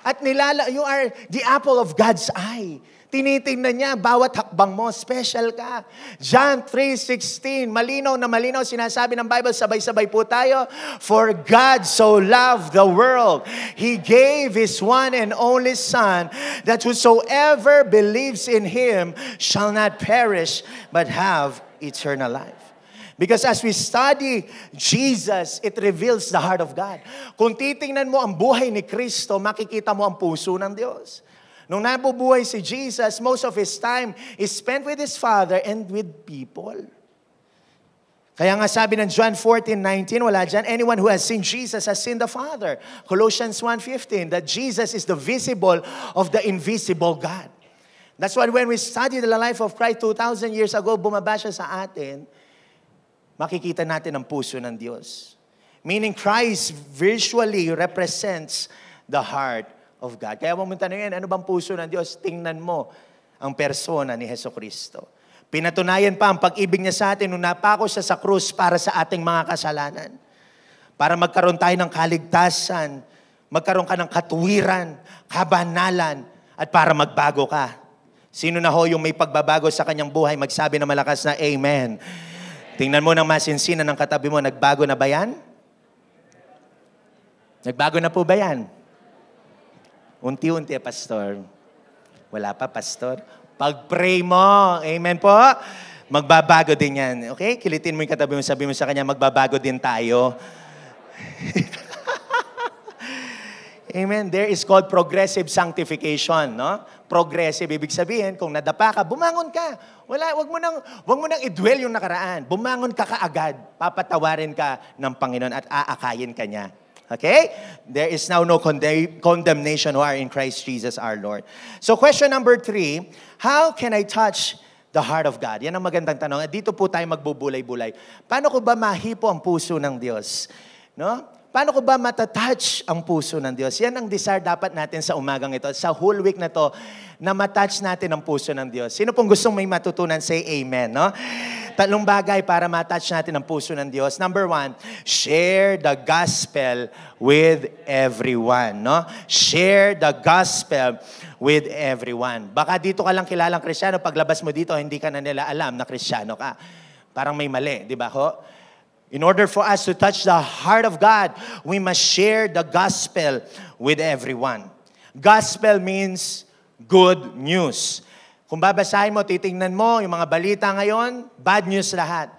At you are the apple of God's eye. Tinitingnan niya, bawat hakbang mo, special ka. John 3:16, malinaw na malinaw, sinasabi ng Bible, sabay-sabay po tayo. For God so loved the world, He gave His one and only Son, that whosoever believes in Him shall not perish, but have eternal life. Because as we study Jesus, it reveals the heart of God. Kung titingnan mo ang buhay ni Kristo, makikita mo ang puso ng Diyos. Nung nabubuhay si Jesus, most of His time is spent with His Father and with people. Kaya nga sabi ng John 14:19, wala dyan, anyone who has seen Jesus has seen the Father. Colossians 1:15, that Jesus is the visible of the invisible God. That's why when we study the life of Christ 2,000 years ago, bumaba siya sa atin, makikita natin ang puso ng Diyos. Meaning Christ visually represents the heart of God. Kaya mong tanongin, ano bang puso ng Diyos? Tingnan mo ang persona ni Jesucristo. Pinatunayan pa ang pag-ibig niya sa atin nung napako siya sa krus para sa ating mga kasalanan. Para magkaroon tayo ng kaligtasan, magkaroon ka ng katuwiran, kabanalan, at para magbago ka. Sino na ho yung may pagbabago sa kanyang buhay, magsabi na malakas na Amen. Tingnan mo ng masinsinan ng katabi mo, nagbago na ba yan? Nagbago na po ba yan? Unti-unti, Pastor. Wala pa, Pastor. Pag-pray mo, amen po, magbabago din yan. Okay? Kilitin mo yung katabi mo, sabi mo sa kanya, magbabago din tayo. Amen. There is called progressive sanctification, no? Progressive, ibig sabihin, kung nadapa ka, bumangon ka. Wag mo nang i-dwell yung nakaraan. Bumangon ka kaagad. Papatawarin ka ng Panginoon at aakayin ka niya. Okay? There is now no condemnation who are in Christ Jesus our Lord. So question number 3, how can I touch the heart of God? Yan ang magandang tanong. At dito po tayo magbubulay-bulay. Paano ko ba mahipo ang puso ng Diyos? No? Paano ko ba matatouch ang puso ng Diyos? Yan ang desire dapat natin sa umagang ito. Sa whole week na to, na matouch natin ang puso ng Diyos. Sino pong gustong may matutunan? Say amen. No? Tatlong bagay para matouch natin ang puso ng Diyos. Number 1, share the gospel with everyone. No? Share the gospel with everyone. Baka dito ka lang kilalang Kristiyano, paglabas mo dito, hindi ka na nila alam na Kristiyano ka. Parang may mali, di ba ho? In order for us to touch the heart of God, we must share the gospel with everyone. Gospel means good news. Kung babasahin mo, titingnan mo, yung mga balita ngayon, bad news lahat.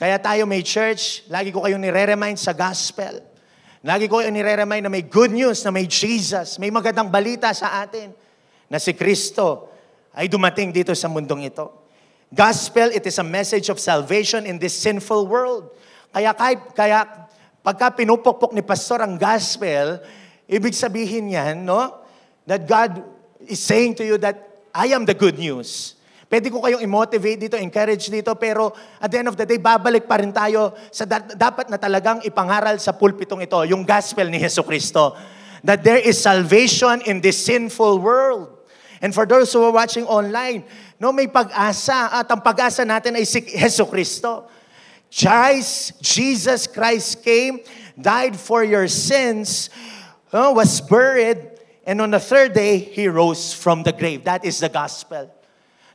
Kaya tayo may church, lagi ko kayong nire-remind sa gospel. Lagi ko kayong nire-remind na may good news, na may Jesus, may magandang balita sa atin, na si Kristo ay dumating dito sa mundong ito. Gospel, it is a message of salvation in this sinful world. Kaya pagka pinupukpok ni pastor ang gospel, ibig sabihin yan, no? That God is saying to you that I am the good news. Pwede ko kayong i-motivate dito, encourage dito, pero at the end of the day, babalik pa rin tayo sa dapat na talagang ipangaral sa pulpitong ito, yung gospel ni Jesu Cristo. That there is salvation in this sinful world. And for those who are watching online, no, may pag-asa at ang pag-asa natin ay si Jesu Cristo. Jesus Christ came, died for your sins, was buried, and on the third day, He rose from the grave. That is the gospel.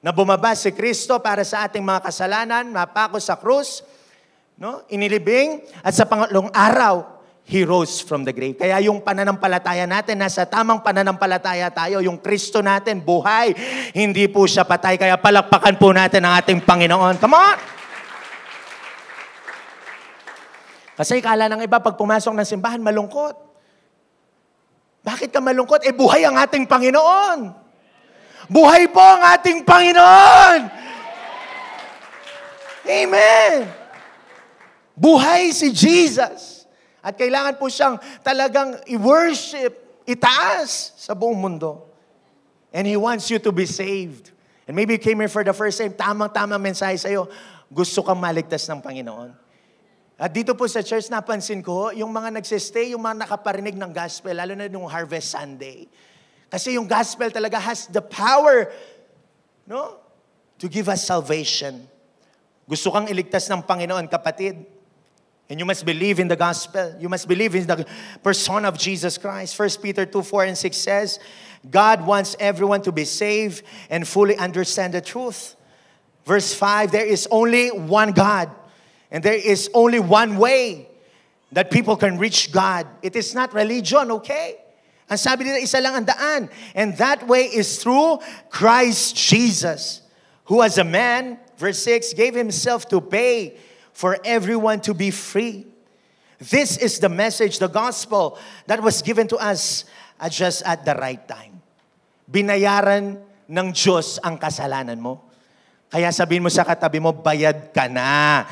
Na bumaba si Kristo para sa ating mga kasalanan, mapako sa krus, no? Inilibing, at sa pangatlong araw, He rose from the grave. Kaya yung pananampalataya natin, nasa tamang pananampalataya tayo, yung Kristo natin, buhay, hindi po siya patay. Kaya palakpakan po natin ang ating Panginoon. Come on! Kasi kala ng iba, pag pumasok ng simbahan, malungkot. Bakit ka malungkot? Buhay ang ating Panginoon. Buhay po ang ating Panginoon! Amen! Buhay si Jesus. At kailangan po siyang talagang i-worship, itaas sa buong mundo. And He wants you to be saved. And maybe you came here for the first time, tamang-tamang mensahe sa'yo, gusto kang maligtas ng Panginoon. At dito po sa church, napansin ko, yung mga nagsistay, yung mga nakaparinig ng gospel, lalo na yung Harvest Sunday. Kasi yung gospel talaga has the power, no, to give us salvation. Gusto kang iligtas ng Panginoon, kapatid. And you must believe in the gospel. You must believe in the person of Jesus Christ. 1 Peter 2:4 and 6 says, God wants everyone to be saved and fully understand the truth. Verse 5, there is only one God. And there is only one way that people can reach God. It is not religion, okay? Ang sabi nila, isa lang ang daan. And that way is through Christ Jesus, who as a man, verse 6, gave Himself to pay for everyone to be free. This is the message, the gospel, that was given to us just at the right time. Binayaran ng Diyos ang kasalanan mo. Kaya sabihin mo sa katabi mo, bayad ka na.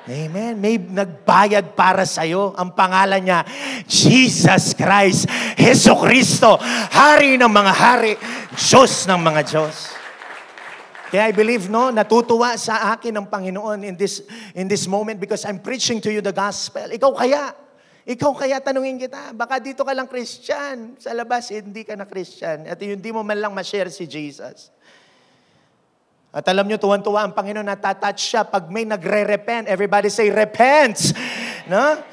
Amen. May nagbayad para sa'yo. Ang pangalan niya, Jesus Christ, Jesu Cristo, Hari ng mga hari, Diyos ng mga Diyos. Kaya I believe, no, natutuwa sa akin ang Panginoon in this moment because I'm preaching to you the gospel. Ikaw kaya tanungin kita, baka dito ka lang Christian, sa labas hindi ka na Christian, at hindi mo man lang ma-share si Jesus. At alam nyo, tuwan-tuwa ang Panginoon, natatouch siya pag may nagre-repent. Everybody say, repent! No?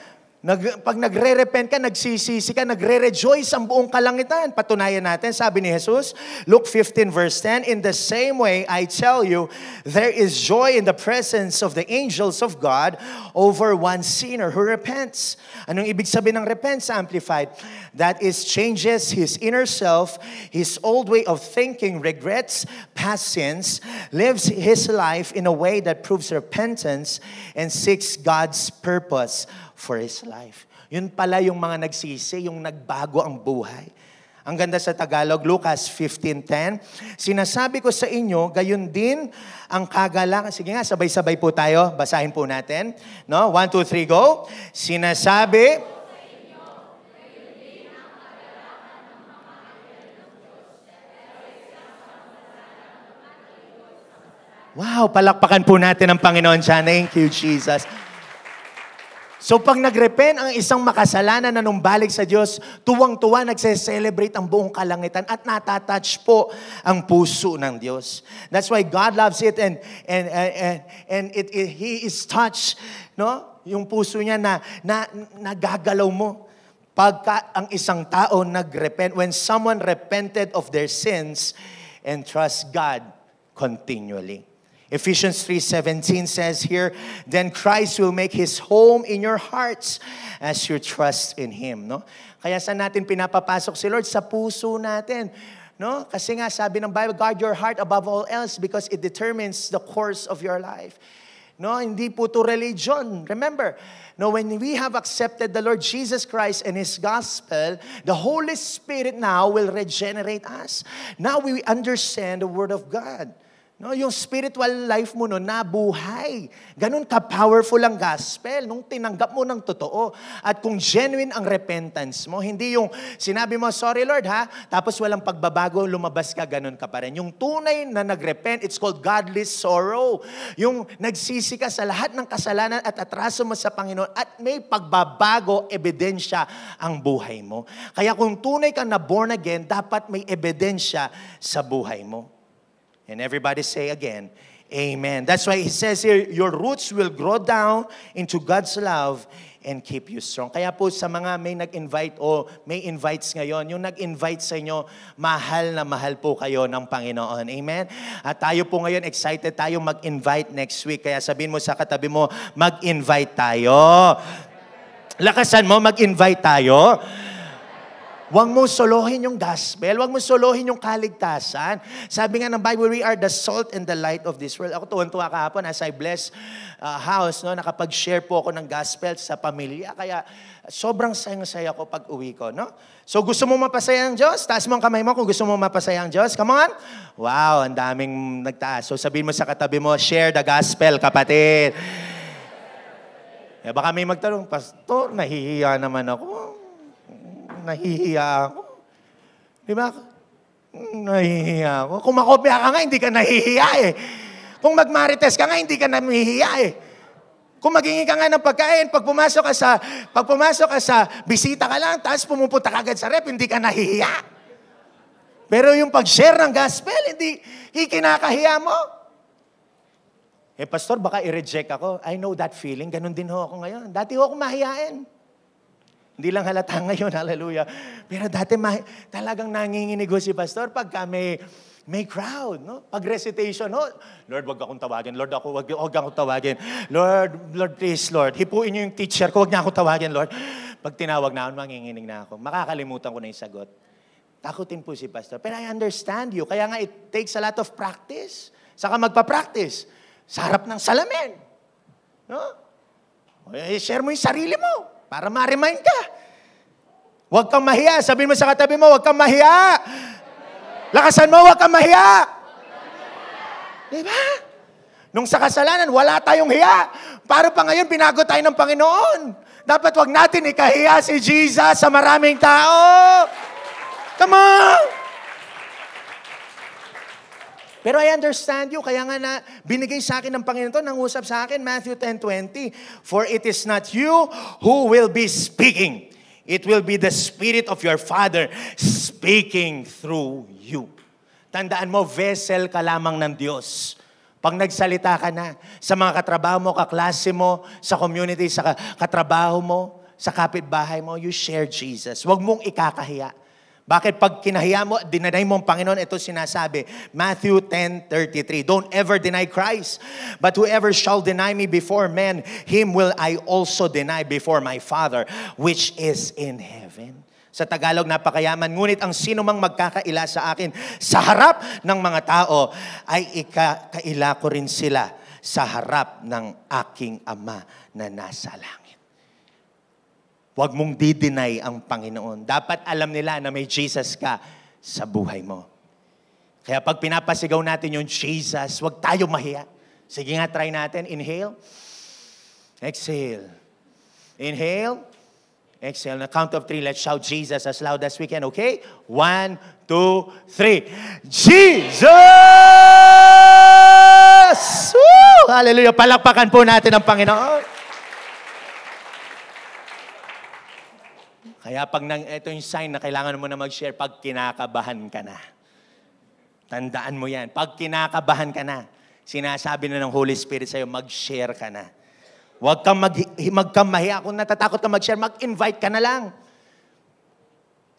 Pag nagre-repent ka, nagsisisi ka, nagre-rejoice ang buong kalangitan. Patunayan natin, sabi ni Jesus, Luke 15 verse 10, in the same way, I tell you, there is joy in the presence of the angels of God over one sinner who repents. Anong ibig sabihin ng repent sa Amplified? That is, changes his inner self, his old way of thinking, regrets past sins, lives his life in a way that proves repentance, and seeks God's purpose for his life. Yun pala yung mga nagsisi, yung nagbago ang buhay. Ang ganda sa Tagalog, Lucas 15:10. Sinasabi ko sa inyo, gayon din ang kagalangan. Sige nga, sabay-sabay po tayo. Basahin po natin. No? 1, 2, 3, go. Sinasabi, wow, palakpakan po natin ang Panginoon siya. Thank you, Jesus. So pag nagrepent ang isang makasalanan na numbalik sa Diyos, tuwang-tuwa nagse-celebrate ang buong kalangitan at natatouch po ang puso ng Diyos. That's why God loves it and He is touched, no? Yung puso niya na nagagalaw mo. Pagka ang isang tao nagrepent, when someone repented of their sins and trust God continually. Ephesians 3:17 says here, then Christ will make His home in your hearts as you trust in Him. No? Kaya saan natin pinapapasok si Lord? Sa puso natin. No? Kasi nga sabi ng Bible, guard your heart above all else because it determines the course of your life. No, hindi po to religion. Remember, no, when we have accepted the Lord Jesus Christ and His gospel, the Holy Spirit now will regenerate us. Now we understand the Word of God. No, yung spiritual life mo no, nabuhay. Ganun ka-powerful ang gospel nung tinanggap mo ng totoo. At kung genuine ang repentance mo, hindi yung sinabi mo, sorry Lord ha, tapos walang pagbabago, lumabas ka, ganun ka pa rin. Yung tunay na nagrepent, it's called godly sorrow. Yung nagsisi ka sa lahat ng kasalanan at atraso mo sa Panginoon at may pagbabago, ebidensya ang buhay mo. Kaya kung tunay ka na born again, dapat may ebidensya sa buhay mo. And everybody say again, amen. That's why he says here, your roots will grow down into God's love and keep you strong. Kaya po sa mga may nag-invite o may invites ngayon, yung nag-invite sa inyo, mahal na mahal po kayo ng Panginoon. Amen? At tayo po ngayon, excited tayo mag-invite next week. Kaya sabihin mo sa katabi mo, mag-invite tayo. Lakasan mo, mag-invite tayo. Huwag mo solohin yung gospel. Huwag mo solohin yung kaligtasan. Sabi nga ng Bible, we are the salt and the light of this world. Ako tuwan-tuwa kahapon as I bless house, no, nakapag-share po ako ng gospel sa pamilya. Kaya sobrang sayang-saya ko pag uwi ko. No? So gusto mo mapasaya ang Diyos? Taas mo ang kamay mo kung gusto mo mapasaya ang Diyos. Come on. Wow, ang daming nagtaas. So sabihin mo sa katabi mo, share the gospel, kapatid. Baka may magtanong, Pastor, nahihiya naman ako. Nahihiya ako. Di ba? Nahihiya ako. Kung makopya ka nga, hindi ka nahihiya eh. Kung magmarites ka nga, hindi ka nahihiya eh. Kung maghingi ka nga ng pagkain, pag pumasok ka sa bisita ka lang, tapos pumupunta ka agad sa rep, hindi ka nahihiya. Pero yung pag-share ng gospel, hindi kinakahiya mo. Eh, Pastor, baka i-reject ako. I know that feeling. Ganon din ho ako ngayon. Dati ho ako mahiyain. Hindi lang halata ngayon, hallelujah. Pero dati talagang nanginginig si Pastor pagka may crowd, no? Pag recitation, no? Lord, wag akong tawagin. Lord, wag akong tawagin. Lord, please, Lord. Hipuin niyo yung teacher ko, wag niya akong tawagin, Lord. Pag tinawag na ako, manginginig na ako. Makakalimutan ko na yung sagot. Takutin po si Pastor. Pero I understand you. Kaya nga, it takes a lot of practice. Saka magpa-practice. Sa harap ng salamin. No? I-share mo yung sarili mo. Para ma-remind ka. Huwag kang mahiya. Sabihin mo sa katabi mo, huwag kang mahiya. Lakasan mo, huwag kang mahiya. Diba? Nung sa kasalanan, wala tayong hiya. Para pa ngayon, binago tayo ng Panginoon. Dapat huwag natin ikahiya si Jesus sa maraming tao. Come on! Pero I understand you. Kaya nga na binigay sa akin ng Panginoon to, nangusap sa akin, Matthew 10:20. For it is not you who will be speaking. It will be the Spirit of your Father speaking through you. Tandaan mo, vessel ka lamang ng Diyos. Pag nagsalita ka na sa mga katrabaho mo, kaklase mo, sa community, sa katrabaho mo, sa kapitbahay mo, you share Jesus. Huwag mong ikakahiya. Bakit pag kinahiya mo, dinanay mo ang Panginoon, ito sinasabi, Matthew 10:33, don't ever deny Christ, but whoever shall deny me before men, him will I also deny before my Father, which is in heaven. Sa Tagalog, napakayaman, ngunit ang sino mang magkakaila sa akin sa harap ng mga tao, ay ikakaila ko rin sila sa harap ng aking Ama na nasa langit. Huwag mong di-deny ang Panginoon. Dapat alam nila na may Jesus ka sa buhay mo. Kaya pag pinapasigaw natin yung Jesus, huwag tayo mahiya. Sige nga, try natin. Inhale. Exhale. Inhale. Exhale. Na count of 3, let's shout Jesus as loud as we can, okay? 1, 2, 3. Jesus! Woo! Hallelujah. Palakpakan po natin ang Panginoon. Kaya pag ito yung sign na kailangan mo na mag-share, pag kinakabahan ka na. Tandaan mo yan. Pag kinakabahan ka na, sinasabi na ng Holy Spirit sa'yo, mag-share ka na. Huwag kang mahiya. Kung natatakot ka mag-share, mag-invite ka na lang.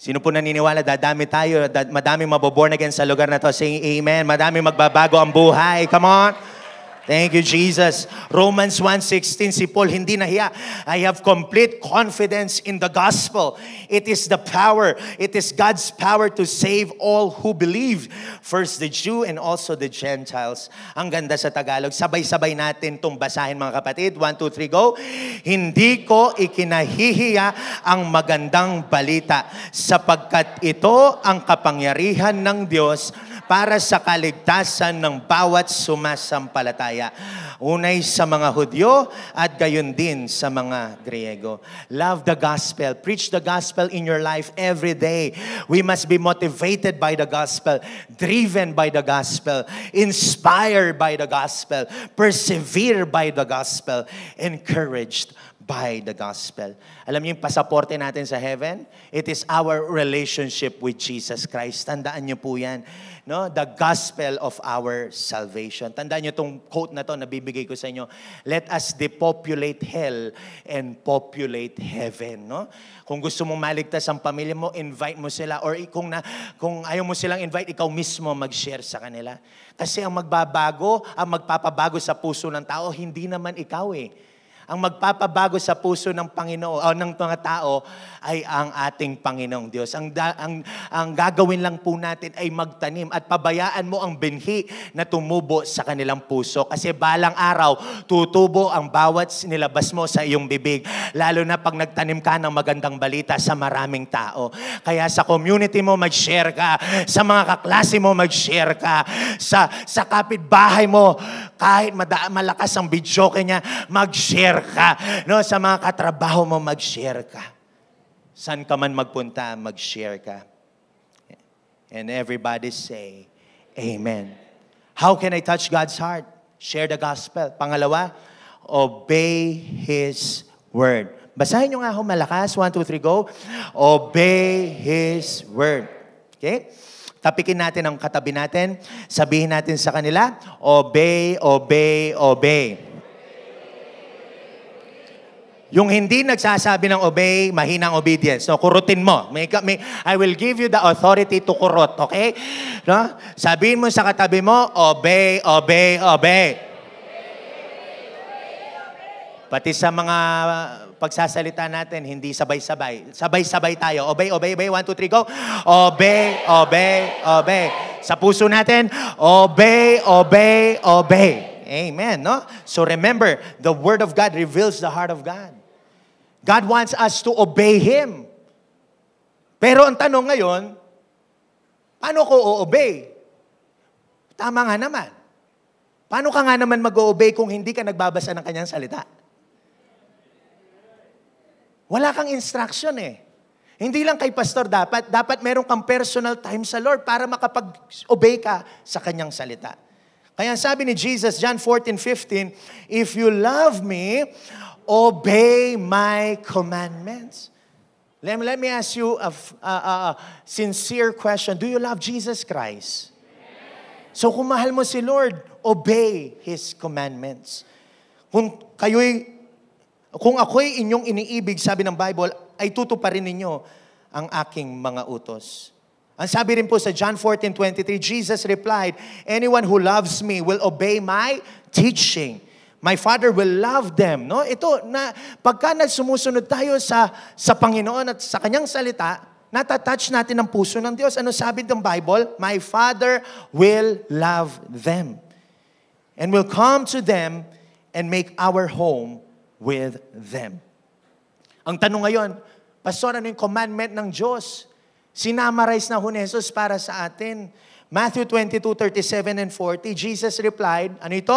Sino po naniniwala? Dadami tayo. Madaming maboborn again sa lugar na to. Saying amen. Madaming magbabago ang buhay. Come on. Thank you, Jesus. Romans 1:16, si Paul hindi nahiya. I have complete confidence in the gospel. It is the power. It is God's power to save all who believe. First the Jew and also the Gentiles. Ang ganda sa Tagalog. Sabay-sabay natin itong basahin, mga kapatid. 1, 2, 3, go. Hindi ko ikinahihiya ang magandang balita sapagkat ito ang kapangyarihan ng Diyos para sa kaligtasan ng bawat sumasampalataya. Unay sa mga Hudyo at gayon din sa mga Griego. Love the gospel. Preach the gospel in your life every day. We must be motivated by the gospel, driven by the gospel, inspired by the gospel, persevere by the gospel, encouraged by the gospel. Alam niyo yung pasaporte natin sa heaven? It is our relationship with Jesus Christ. Tandaan niyo po yan. No? The gospel of our salvation. Tandaan niyo itong quote na to na bibigay ko sa inyo. Let us depopulate hell and populate heaven. No? Kung gusto mong maligtas ang pamilya mo, invite mo sila. Or kung ayaw mo silang invite, ikaw mismo mag-share sa kanila. Kasi ang magpapabago sa puso ng tao, hindi naman ikaw eh. Ang magpapabago sa puso ng Panginoon o ng mga tao ay ang ating Panginoong Diyos. Ang gagawin lang po natin ay magtanim at pabayaan mo ang binhi na tumubo sa kanilang puso. Kasi balang araw, tutubo ang bawat nilabas mo sa iyong bibig. Lalo na pag nagtanim ka ng magandang balita sa maraming tao. Kaya sa community mo, mag-share ka. Sa mga kaklase mo, mag-share ka. Sa kapitbahay mo, kahit malakas ang bidyoke niya, mag-share ka. No, sa mga katrabaho mo, mag-share ka. Saan ka man magpunta, mag-share ka. And everybody say, Amen. How can I touch God's heart? Share the gospel. Pangalawa, obey His word. Basahin nyo nga ako malakas. 1, 2, 3, go. Obey His word. Okay? Tapikin natin ang katabi natin. Sabihin natin sa kanila, obey, obey, obey. Yung hindi nagsasabi ng obey, mahinang obedience. So, kurutin mo. I will give you the authority to kurot, okay? No? Sabihin mo sa katabi mo, obey, obey, obey. Pati sa mga pagsasalita natin, hindi sabay-sabay. Sabay-sabay tayo. Obey, obey, obey. 1, 2, 3, go. Obey, obey, obey. Sa puso natin, obey, obey, obey. Amen, no? So remember, the Word of God reveals the heart of God. God wants us to obey Him. Pero ang tanong ngayon, paano ko o-obey? Tama nga naman. Paano ka nga naman mag-o-obey kung hindi ka nagbabasa ng Kanyang salita? Wala kang instruction eh. Hindi lang kay pastor dapat meron kang personal time sa Lord para makapag-obey ka sa Kanyang salita. Kaya sabi ni Jesus, John 14:15, if you love me, obey my commandments. Let me ask you a sincere question. Do you love Jesus Christ? So kung mahal mo si Lord, obey His commandments. Kung ako'y inyong iniibig, sabi ng Bible, ay tutuparin ninyo ang aking mga utos. Ang sabi rin po sa John 14:23, Jesus replied, anyone who loves me will obey my teaching. My Father will love them. No? Ito, pagka sumusunod tayo sa Panginoon at sa Kanyang salita, natatouch natin ang puso ng Diyos. Ano sabi ng Bible? My Father will love them. And will come to them and make our home with them. Ang tanong ngayon, Pastor, ano yung commandment ng Diyos? Sinamarize na ho ni Jesus para sa atin. Matthew 22:37 and 40, Jesus replied, ano ito?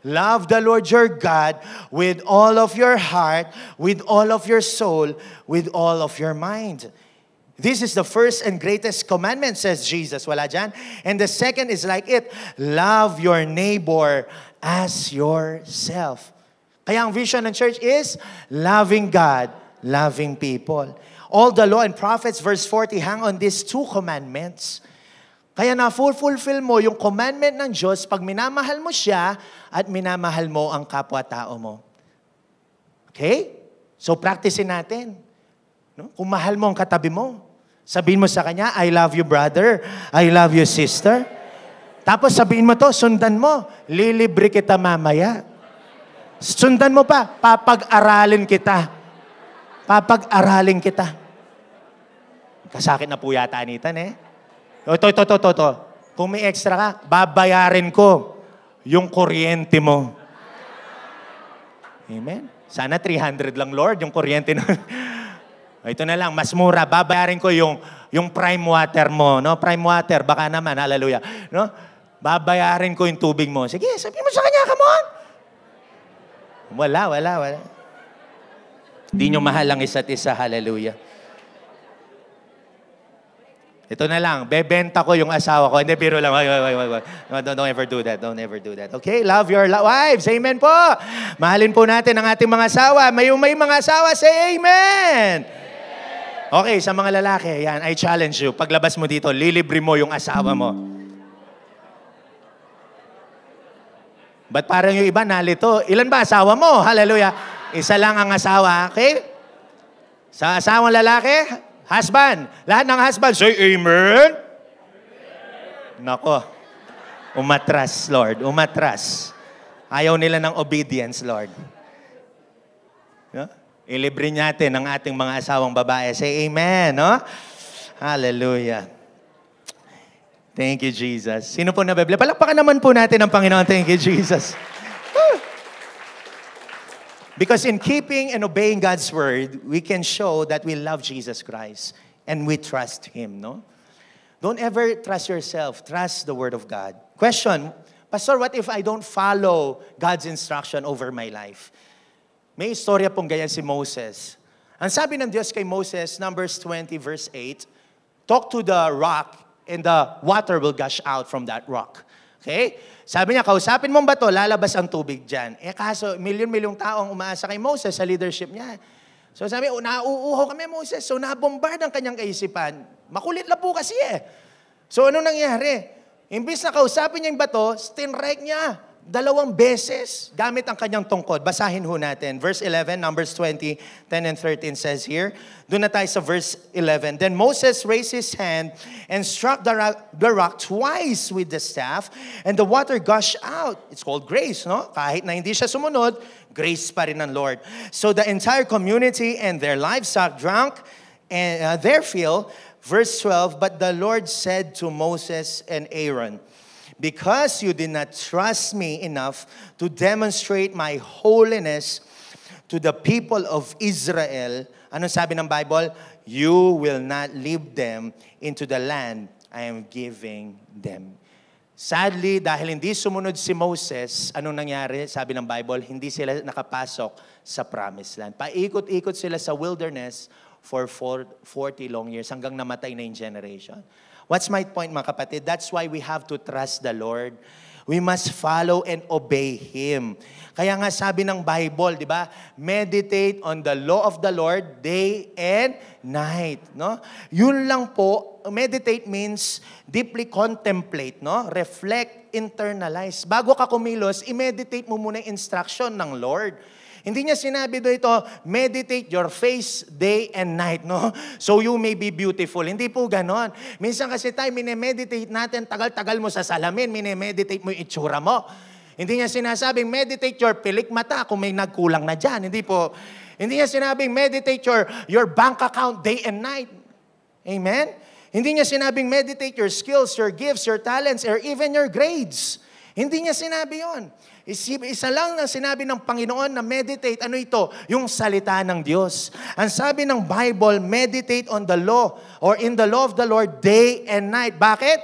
Love the Lord your God with all of your heart, with all of your soul, with all of your mind. This is the first and greatest commandment, says Jesus. Wala dyan. And the second is like it. Love your neighbor as yourself. Kaya ang vision ng church is loving God, loving people. All the law and prophets, verse 40, hang on these two commandments. Kaya na-fulfill mo yung commandment ng Diyos pag minamahal mo siya at minamahal mo ang kapwa-tao mo. Okay? So practicein natin. No? Kung mahal mo ang katabi mo, sabihin mo sa kanya, I love you brother, I love you sister. Tapos sabihin mo to, sundan mo, lilibre kita mamaya. Sundan mo pa, papag-aralin kita. Papag-aralin kita. Kasakit na po yata, Anitan eh. Ito. Kung may extra ka, babayarin ko yung kuryente mo. Amen? Sana 300 lang, Lord, yung kuryente na. Ito na lang, mas mura. Babayarin ko yung yung prime water mo, no? Prime water, baka naman, hallelujah. No? Babayarin ko yung tubig mo. Sige, sabihin mo sa kanya, come on. Wala. Hindi nyo mahal ang isa't isa, hallelujah. Ito na lang, bebenta ko yung asawa ko. Hindi, biro lang. Wag. No, don't ever do that. Don't ever do that. Okay? Love your wives. Amen po. Mahalin po natin ang ating mga asawa. May mga asawa, say amen. Okay, sa mga lalaki, yan, I challenge you. Paglabas mo dito, lilibre mo yung asawa mo. Ba't parang yung iba nalito? Ilan ba asawa mo? Hallelujah. Isa lang ang asawa. Okay? Sa asawang lalaki, husband. Lahat ng husband, say amen. Nako. Umatras, Lord. Umatras. Ayaw nila ng obedience, Lord. No? Ilibre natin ang ating mga asawang babae. Say amen, no? Hallelujah. Thank you, Jesus. Sino po nabibili? Palakpakan naman po natin ang Panginoon. Thank you, Jesus. Because in keeping and obeying God's word, we can show that we love Jesus Christ and we trust Him, no? Don't ever trust yourself. Trust the word of God. Question, Pastor, what if I don't follow God's instruction over my life? May istorya pong ganyan si Moses. Ang sabi ng Diyos kay Moses, Numbers 20 verse 8, talk to the rock and the water will gush out from that rock. Okay? Sabi niya, kausapin mong bato, lalabas ang tubig dyan. Kaso, milyon-milyong taong umaasa kay Moses sa leadership niya. So sabi, nauuho kami, Moses. So nabombard ang kanyang kaisipan. Makulit lang po kasi eh. So ano nangyari? Imbis na kausapin niya yung bato, stinrike niya 2 beses gamit ang kanyang tungkod. Basahin ho natin. Verse 11, Numbers 20, 10 and 13 says here. Doon na tayo sa verse 11. Then Moses raised his hand and struck the rock twice with the staff and the water gushed out. It's called grace, no? Kahit na hindi siya sumunod, grace pa rin ng Lord. So the entire community and their livestock drank and their fill. Verse 12, but the Lord said to Moses and Aaron, because you did not trust me enough to demonstrate my holiness to the people of Israel, ano sabi ng Bible? You will not lead them into the land I am giving them. Sadly, dahil hindi sumunod si Moses, anong nangyari? Sabi ng Bible, hindi sila nakapasok sa promised land. Paikot-ikot sila sa wilderness for 40 long years hanggang namatay na yung generation. What's my point, mga kapatid? That's why we have to trust the Lord. We must follow and obey Him. Kaya nga sabi ng Bible, di ba? Meditate on the law of the Lord day and night. No? Yun lang po, meditate means deeply contemplate, no? Reflect, internalize. Bago ka kumilos, i-meditate mo muna yung instruction ng Lord. Hindi niya sinabi doon ito, meditate your face day and night, no? So you may be beautiful. Hindi po ganon. Minsan kasi tayo, minemeditate natin, tagal-tagal mo sa salamin, minemeditate mo yung itsura mo. Hindi niya sinasabing, meditate your pilik mata kung may nagkulang na dyan. Hindi po. Hindi niya sinabing, meditate your bank account day and night. Amen? Hindi niya sinabing, meditate your skills, your gifts, your talents, or even your grades. Hindi niya sinabi yon. Isa lang ang sinabi ng Panginoon na meditate. Ano ito? Yung salita ng Diyos. Ang sabi ng Bible, meditate on the law or in the law of the Lord day and night. Bakit?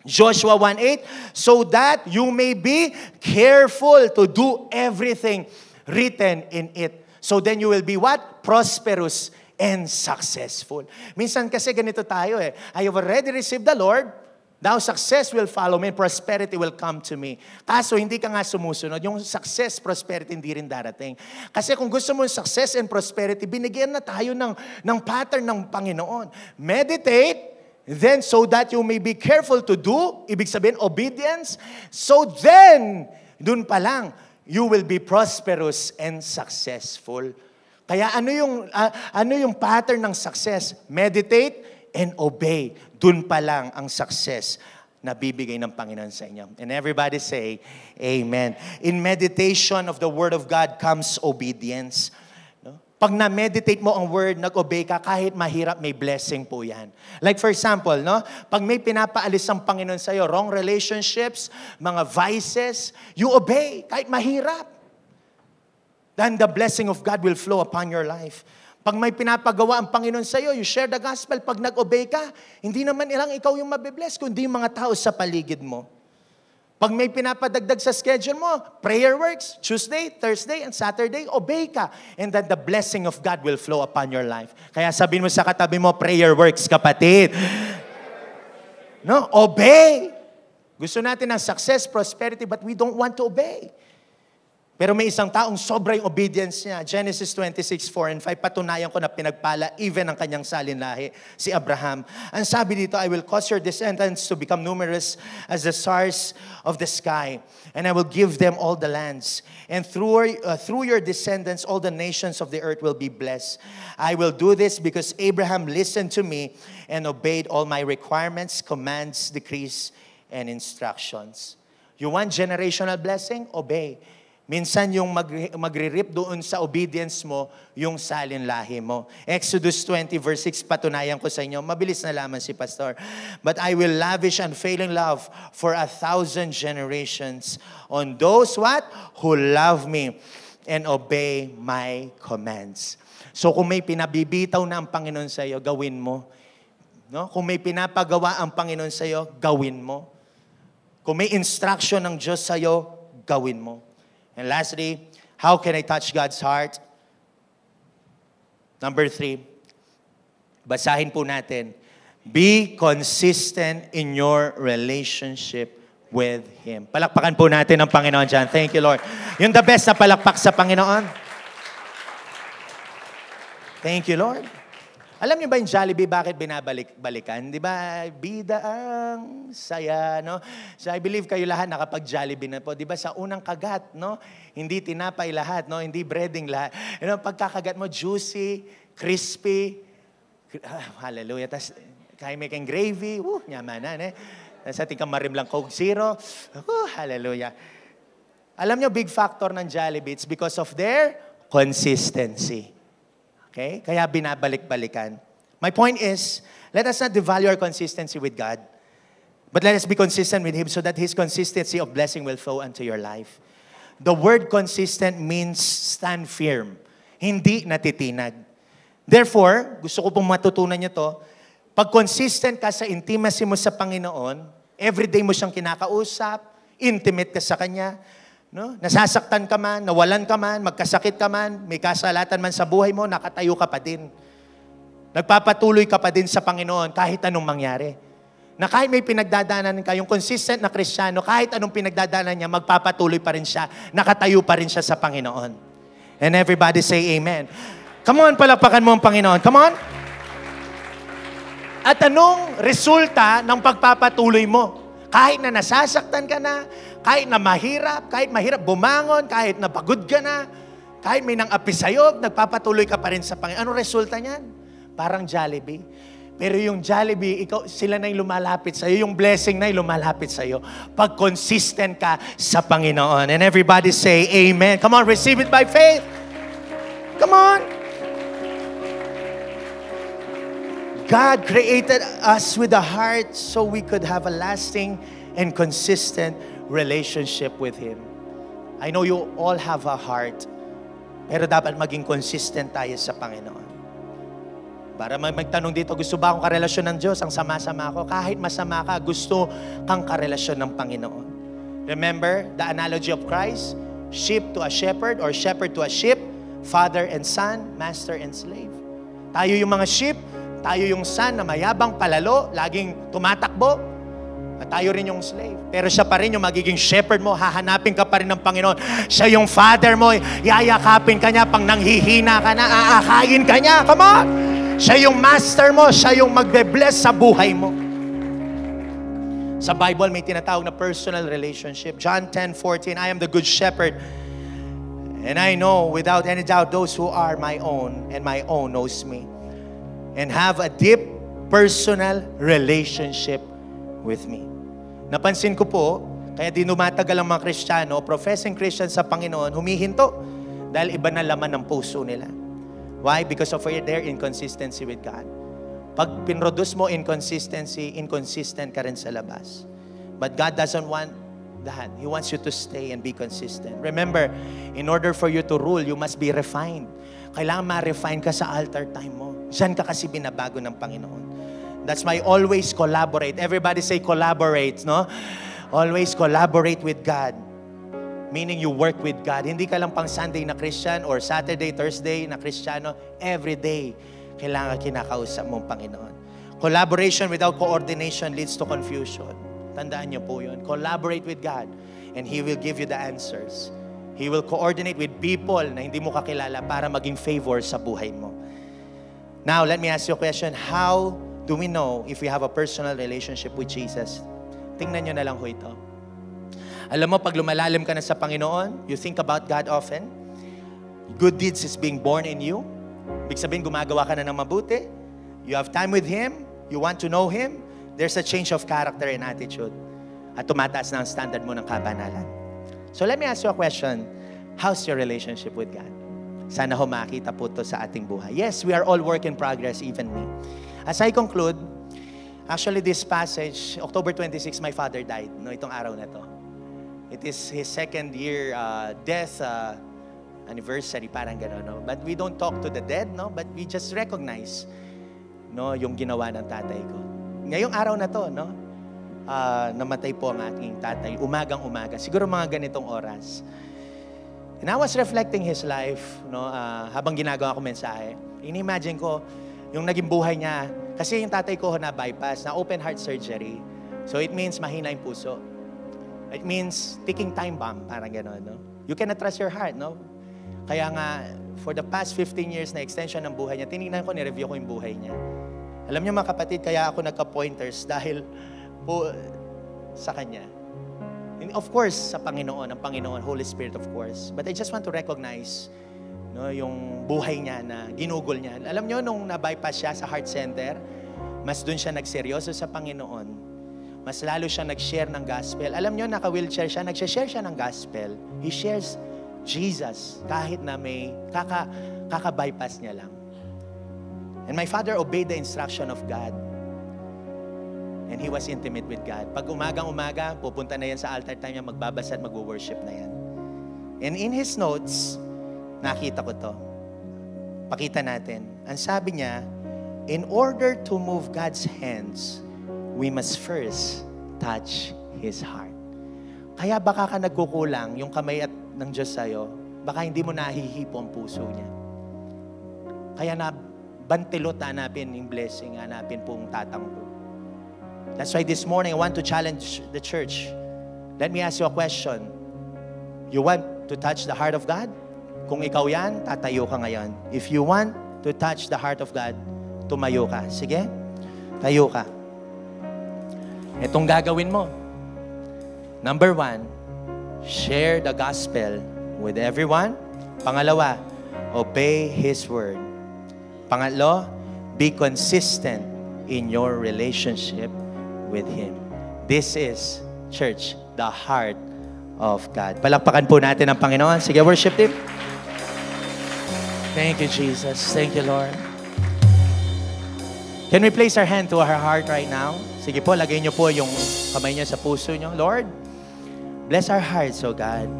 Joshua 1:8, so that you may be careful to do everything written in it. So then you will be what? Prosperous and successful. Minsan kasi ganito tayo eh. I have already received the Lord. Now, success will follow me, prosperity will come to me. Kaso, hindi ka nga sumusunod. Yung success, prosperity, hindi rin darating. Kasi kung gusto mo yung success and prosperity, binigyan na tayo ng pattern ng Panginoon. Meditate, then so that you may be careful to do, ibig sabihin, obedience. So then, dun pa lang, you will be prosperous and successful. Kaya ano yung pattern ng success? Meditate and obey. Dun pa lang ang success na bibigay ng Panginoon sa inyo. And everybody say, Amen. In meditation of the Word of God comes obedience. No? Pag na-meditate mo ang Word, nag-obey ka, kahit mahirap, may blessing po yan. Like for example, no? Pag may pinapaalis ang Panginoon sa iyo, wrong relationships, mga vices, you obey, kahit mahirap. Then the blessing of God will flow upon your life. Pag may pinapagawa ang Panginoon sa iyo, you share the gospel, pag nag-obey ka, hindi naman ilang ikaw yung mabibless, kundi yung mga tao sa paligid mo. Pag may pinapadagdag sa schedule mo, prayer works, Tuesday, Thursday, and Saturday, obey ka. And then the blessing of God will flow upon your life. Kaya sabihin mo sa katabi mo, prayer works, kapatid. No, obey. Gusto natin ng success, prosperity, but we don't want to obey. Pero may isang taong sobrang obedience niya. Genesis 26:4 and 5, patunayan ko na pinagpala even ang kanyang salinlahi, si Abraham. Ang sabi dito, I will cause your descendants to become numerous as the stars of the sky, and I will give them all the lands. And through your descendants, all the nations of the earth will be blessed. I will do this because Abraham listened to me and obeyed all my requirements, commands, decrees, and instructions. You want generational blessing? Obey. Minsan yung magre-rip doon sa obedience mo, yung salinlahi mo. Exodus 20 verse 6, patunayan ko sa inyo. Mabilis na lamang si Pastor. But I will lavish unfailing love for 1,000 generations on those what? Who love me and obey my commands. So kung may pinabibitaw na ang Panginoon sa iyo, gawin mo. No? Kung may pinapagawa ang Panginoon sa iyo, gawin mo. Kung may instruction ng Diyos sa iyo, gawin mo. And lastly, how can I touch God's heart? Number 3, basahin po natin. Be consistent in your relationship with Him. Palakpakan po natin ang Panginoon dyan. Thank you, Lord. Yung the best na palakpak sa Panginoon. Thank you, Lord. Alam niyo ba yung Jollibee, bakit binabalik-balikan? Di ba, bida ang saya, no? So I believe kayo lahat nakapag-Jollibee na po. Di ba, sa unang kagat, no? Hindi tinapay lahat, no? Hindi breading lahat. You know, pagkakagat mo, juicy, crispy, hallelujah. Tapos, kaya may kang gravy, nyamanan, eh. Tapos ating kamarim lang Coke Zero, hallelujah. Alam niyo, big factor ng Jollibee, it's because of their consistency. Okay? Kaya binabalik-balikan. My point is, let us not devalue our consistency with God, but let us be consistent with Him so that His consistency of blessing will flow unto your life. The word consistent means stand firm, hindi natitinag. Therefore, gusto ko pong matutunan niyo to, pag consistent ka sa intimacy mo sa Panginoon, everyday mo siyang kinakausap, intimate ka sa Kanya, no? Nasasaktan ka man, nawalan ka man, magkasakit ka man, may kasalatan man sa buhay mo, nakatayo ka pa din. Nagpapatuloy ka pa din sa Panginoon kahit anong mangyari. Na kahit may pinagdadaanan ka, yung consistent na Kristiyano, kahit anong pinagdadaanan niya, magpapatuloy pa rin siya, nakatayo pa rin siya sa Panginoon. And everybody say amen. Come on, palakpakan mo ang Panginoon. Come on. At anong resulta ng pagpapatuloy mo? Kahit na nasasaktan ka na, kahit na mahirap bumangon, kahit na pagod ka na, kahit may nang-api sa'yo, nagpapatuloy ka pa rin sa Panginoon. Anong resulta niyan? Parang Jollibee. Pero yung Jollibee, sila na yung lumalapit sa'yo, yung blessing na yung lumalapit sa'yo. Pag consistent ka sa Panginoon. And everybody say, amen. Come on, receive it by faith. Come on. God created us with a heart so we could have a lasting and consistent relationship with Him. I know you all have a heart, pero dapat maging consistent tayo sa Panginoon. Para magtanong dito, gusto ba akong karelasyon ng Diyos? Ang sama-sama ko. Kahit masama ka, gusto kang karelasyon ng Panginoon. Remember the analogy of Christ? Sheep to a shepherd or shepherd to a sheep, father and son, master and slave. Tayo yung mga sheep, tayo yung son na mayabang palalo, laging tumatakbo, at tayo rin yung slave. Pero siya pa rin yung magiging shepherd mo, hahanapin ka pa rin ng Panginoon. Siya yung father mo, yayakapin ka niya, pang nanghihina ka na, aakayin ka niya. Come on! Siya yung master mo, siya yung magbe-bless sa buhay mo. Sa Bible, may tinatawag na personal relationship. John 10:14, I am the good shepherd, and I know without any doubt those who are my own, and my own knows me, and have a deep personal relationship with me. Napansin ko po, kaya di numatagal ang mga Kristiyano, professing Christian sa Panginoon, humihinto dahil iba na laman ng puso nila. Why? Because of their inconsistency with God. Pag pinroduce mo inconsistency, inconsistent ka rin sa labas. But God doesn't want that. He wants you to stay and be consistent. Remember, in order for you to rule, you must be refined. Kailangan ma-refine ka sa altar time mo. Diyan ka kasi binabago ng Panginoon. That's why always collaborate. Everybody say collaborate, no? Always collaborate with God. Meaning you work with God. Hindi ka lang pang Sunday na Christian or Saturday, Thursday na Kristiyano. Every day, kailangan kinakausap mong Panginoon. Collaboration without coordination leads to confusion. Tandaan niyo po yun. Collaborate with God and He will give you the answers. He will coordinate with people na hindi mo kakilala para maging favor sa buhay mo. Now, let me ask you a question. How do we know if we have a personal relationship with Jesus? Tingnan nyo na lang ho ito. Alam mo, pag lumalalim ka na sa Panginoon, you think about God often. Good deeds is being born in you. Ibig sabihin, gumagawa ka na ng mabuti. You have time with Him. You want to know Him. There's a change of character and attitude. At tumataas na ang standard mo ng kabanalan. So let me ask you a question. How's your relationship with God? Sana ho makita po ito sa ating buhay. Yes, we are all work in progress, even me. As I conclude, actually this passage, October 26, my father died. No, itong araw na to. It is his second year death anniversary, parang gano'n. No? But we don't talk to the dead, no? But we just recognize, no, yung ginawa ng tatay ko. Ngayong araw na to, no? Namatay po ang aking tatay. Umagang-umaga. Siguro mga ganitong oras. And I was reflecting his life, no? Habang ginagawa ko mensahe. Ini-imagine ko, yung naging buhay niya. Kasi yung tatay ko na bypass, na open heart surgery. So it means mahina yung puso. It means ticking time bomb, parang gano'n, no? You cannot trust your heart, no? Kaya nga, for the past 15 years na extension ng buhay niya, tinignan ko, ni-review ko yung buhay niya. Alam niyo mga kapatid, kaya ako nagka-pointers dahil po sa Kanya. And of course, sa Panginoon, ang Panginoon, Holy Spirit of course. But I just want to recognize, no, yung buhay niya na ginugol niya. Alam niyo, nung na-bypass siya sa heart center, mas dun siya nagseryoso sa Panginoon. Mas lalo siya nag-share ng gospel. Alam niyo, naka-wheelchair siya, nag-share siya ng gospel. He shares Jesus kahit na may kaka-bypass niya lang. And my father obeyed the instruction of God. And he was intimate with God. Pag umagang-umaga, pupunta na yan sa altar time niya, magbabasa at mag-worship na yan. And in his notes, nakita ko to. Pakita natin. Ang sabi niya, in order to move God's hands, we must first touch His heart. Kaya baka ka nagkukulang yung kamay at ng Diyos sa'yo, baka hindi mo nahihipo ang puso niya. Kaya na bantilot, hanapin yung blessing, hanapin pong tatangko. That's why this morning, I want to challenge the church. Let me ask you a question. You want to touch the heart of God? Kung ikaw yan, tatayo ka ngayon. If you want to touch the heart of God, tumayo ka. Sige? Tayo ka. Itong gagawin mo. Number 1, share the gospel with everyone. Pangalawa, obey His word. Pangatlo, be consistent in your relationship with Him. This is, church, the heart of God. Palakpakan po natin ang Panginoon. Sige, worship Him. Thank you, Jesus. Thank you, Lord. Can we place our hand to our heart right now? Sige po, lagay niyo po yung kamay niyo sa puso niyo. Lord, bless our hearts, O God.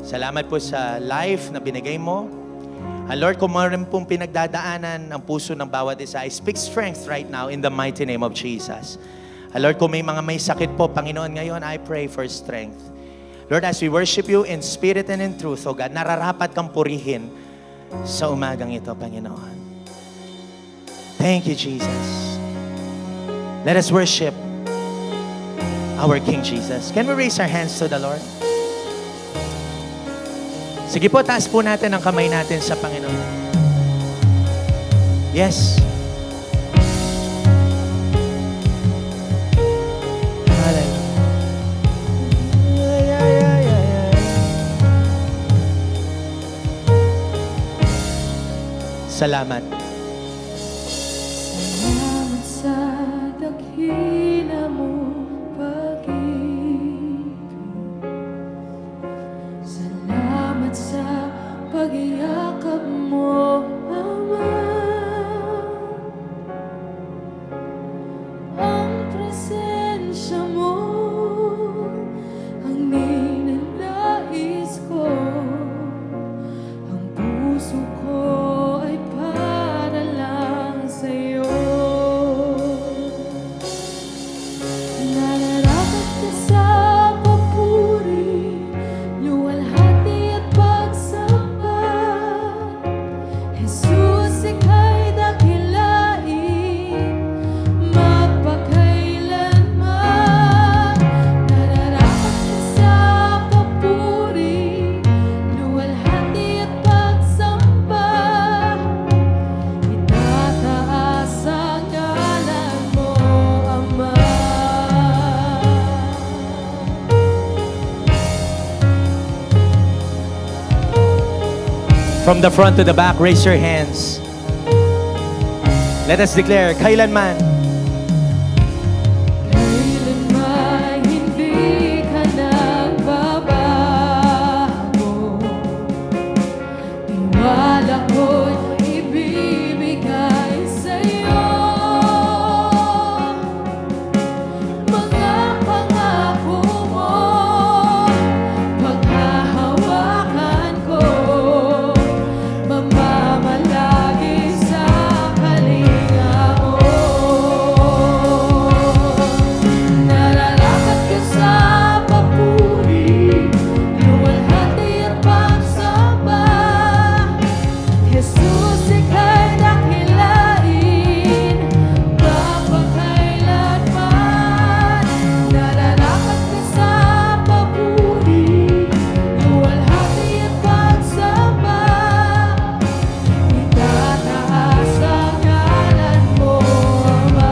Salamat po sa life na binigay mo. And Lord, kung meron pong pinagdadaanan ang puso ng bawat isa, I speak strength right now in the mighty name of Jesus. And Lord, kung may mga may sakit po, Panginoon, ngayon, I pray for strength. Lord, as we worship You in spirit and in truth, O God, nararapat kang purihin sa umagang ito, Panginoon. Thank You, Jesus. Let us worship our King Jesus. Can we raise our hands to the Lord? Sige po, taas po natin ang kamay natin sa Panginoon. Yes. Salamat. Salamat sa dakila mo pag-ibig. Salamat sa pag-iyakap mo, Ama. Ang presensya mo ang From the front to the back, raise your hands. Let us declare, kailanman. Kailanman hindi ka nagbabago. Tiwala ko'y ibibigay sa'yo. Mga pangako mo, paghahawakan ko, mamamalagi sa kalinga mo. Nararapat ka sa papuri, luwalhati at pagsamba. Jesus, ika'y dakilain, mapakailanman. Nararapat ka sa papuri, luwalhati at pagsamba. Itataas ang ngalan mo, Ama.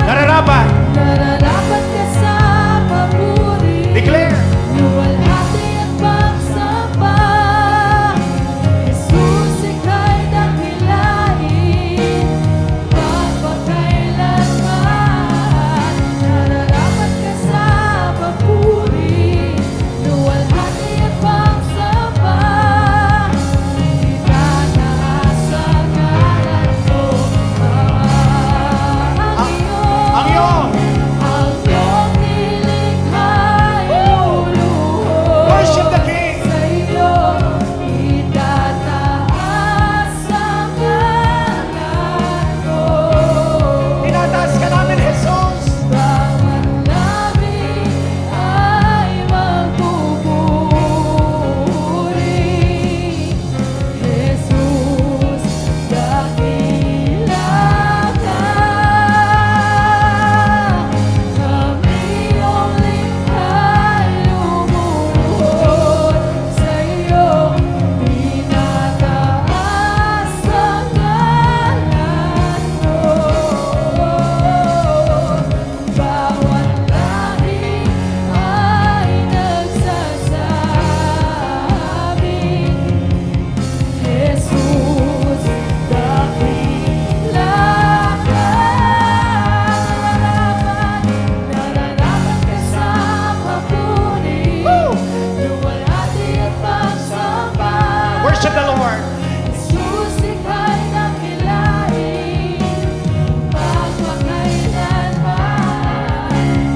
Nararapat. Nararapat ka sa papuri, Declare. luwalhati at pagsamba. Jesus, ika'y dakilain, mapakailanman. Nararapat ka sa papuri, luwalhati at pagsamba. Itataas ang ngalan mo, Ama. Ang iyong. Ang iyong nilikha'y luluhod. Worship the King. Sa iyo itataas ang ngalan mo. Tinataas ka namin, Jesus. Bawat labi ay magpupuri. Jesus, dakila ka. Kami iyong likha'y lumuhod. Sa iyo tinataas ang ngalan mo. Bawat lahi ay nagsasabi, Jesus, dakila ka. Nararapat ka sa papuri, luwalhati at pagsamba. Worship the Lord. Jesus, ika'y dakilain, magpakailanman.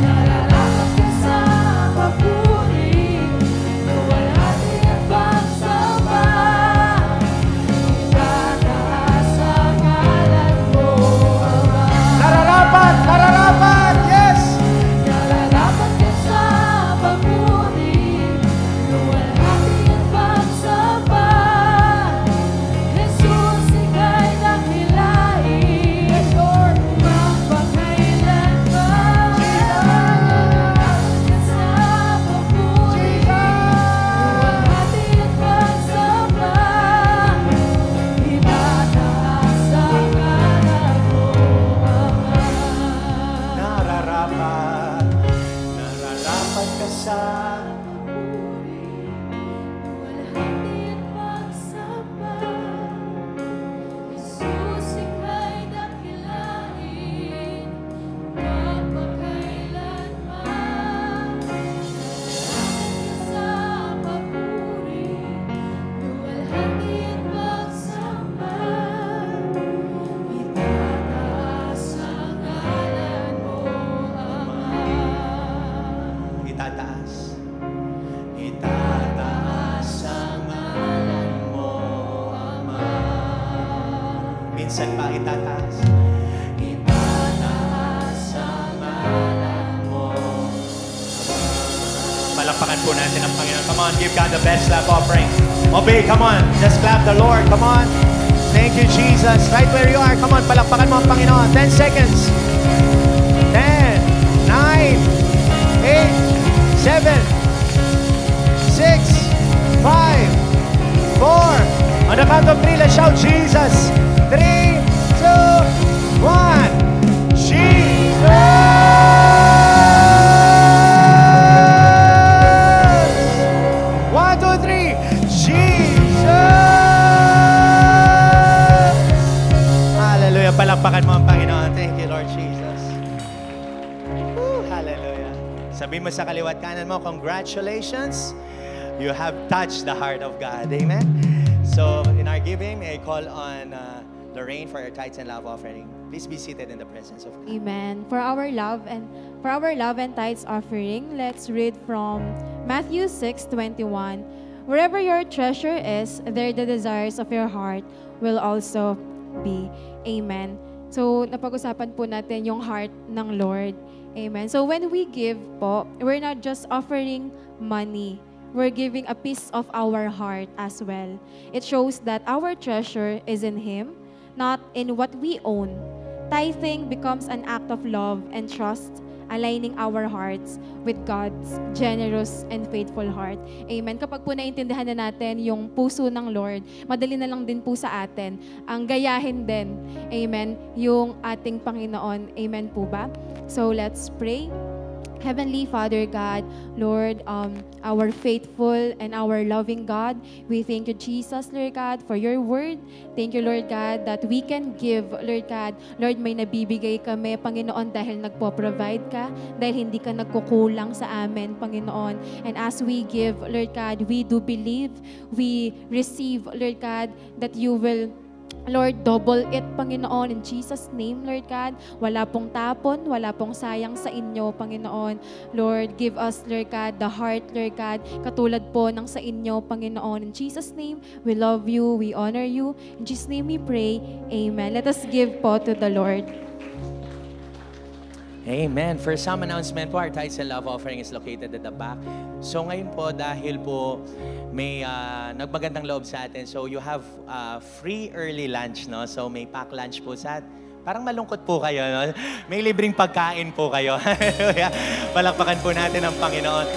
Nararapat ka sa papuri, luwalhati at pagsamba. Itataas ang ngalan mo, Ama. Nararapat. Nararapat. Yes. Nararapat ka sa papuri, luwalhati at pagsamba. Jesus, ika'y dakilain, magpakailanman. Nararapat ka sa papuri, luwalhati at pagsamba. Itataas ang ngalan mo, Ama. Nararapat. Nararapat ka sa Luwalhati at pagsamba. Jesus, ika'y dakilain, magpakailanman. Nararapat ka sa papuri, luwalhati at pagsamba. Itataas ang ngalan mo, Ama. itataas. Itataas ang ngalan mo, Ama. Minsan pa itataas. Itataas ang ngalan mo. Palakpakan po natin ang Panginoon. Come on, give God the best clap offering. Obey, come on. Just clap the Lord. Come on. Thank you, Jesus. Right where you are. Come on, palakpakan mo ang Panginoon. 10 seconds. 10, 9, 8, 7, 6, 5, 4. On the count of 3, let's shout Jesus. 3, 2, 1. Jesus! 1, 2, 3. Jesus! mo sa kaliwat kanan mo, congratulations. You have touched the heart of God. Amen? So, in our giving, may I call on Lorraine for our tithes and love offering. Please be seated in the presence of God. Amen. For our love and tithes offering, let's read from Matthew 6:21. Wherever your treasure is, there the desires of your heart will also be. Amen. So, napag-usapan po natin yung heart ng Lord. Amen. So, when we give po, we're not just offering money. We're giving a piece of our heart as well. It shows that our treasure is in Him, not in what we own. Tithing becomes an act of love and trust, aligning our hearts with God's generous and faithful heart. Amen. Kapag po naintindihan na natin yung puso ng Lord, madali na lang din po sa atin ang gayahin din. Amen. Yung ating Panginoon. Amen po ba? So let's pray. Heavenly Father God, Lord, our faithful and our loving God, we thank you, Jesus, Lord God, for your word. Thank you, Lord God, that we can give, Lord God. Lord, may nabibigay kami, Panginoon, dahil nagpo-provide ka, dahil hindi ka nagkukulang sa amin, Panginoon. And as we give, Lord God, we do believe, we receive, Lord God, that you will, Lord, double it, Panginoon, in Jesus' name, Lord God. Wala pong tapon, wala pong sayang sa inyo, Panginoon. Lord, give us, Lord God, the heart, Lord God, katulad po ng sa inyo, Panginoon. In Jesus' name, we love you, we honor you. In Jesus' name we pray, amen. Let us give po to the Lord. Amen. For some announcement po, our tithes and love offering is located at the back. So ngayon po, dahil po may nagmagandang loob sa atin, so you have free early lunch, no? So may pack lunch po sa parang malungkot po kayo, no? May libreng pagkain po kayo. Palakpakan po natin ang Panginoon.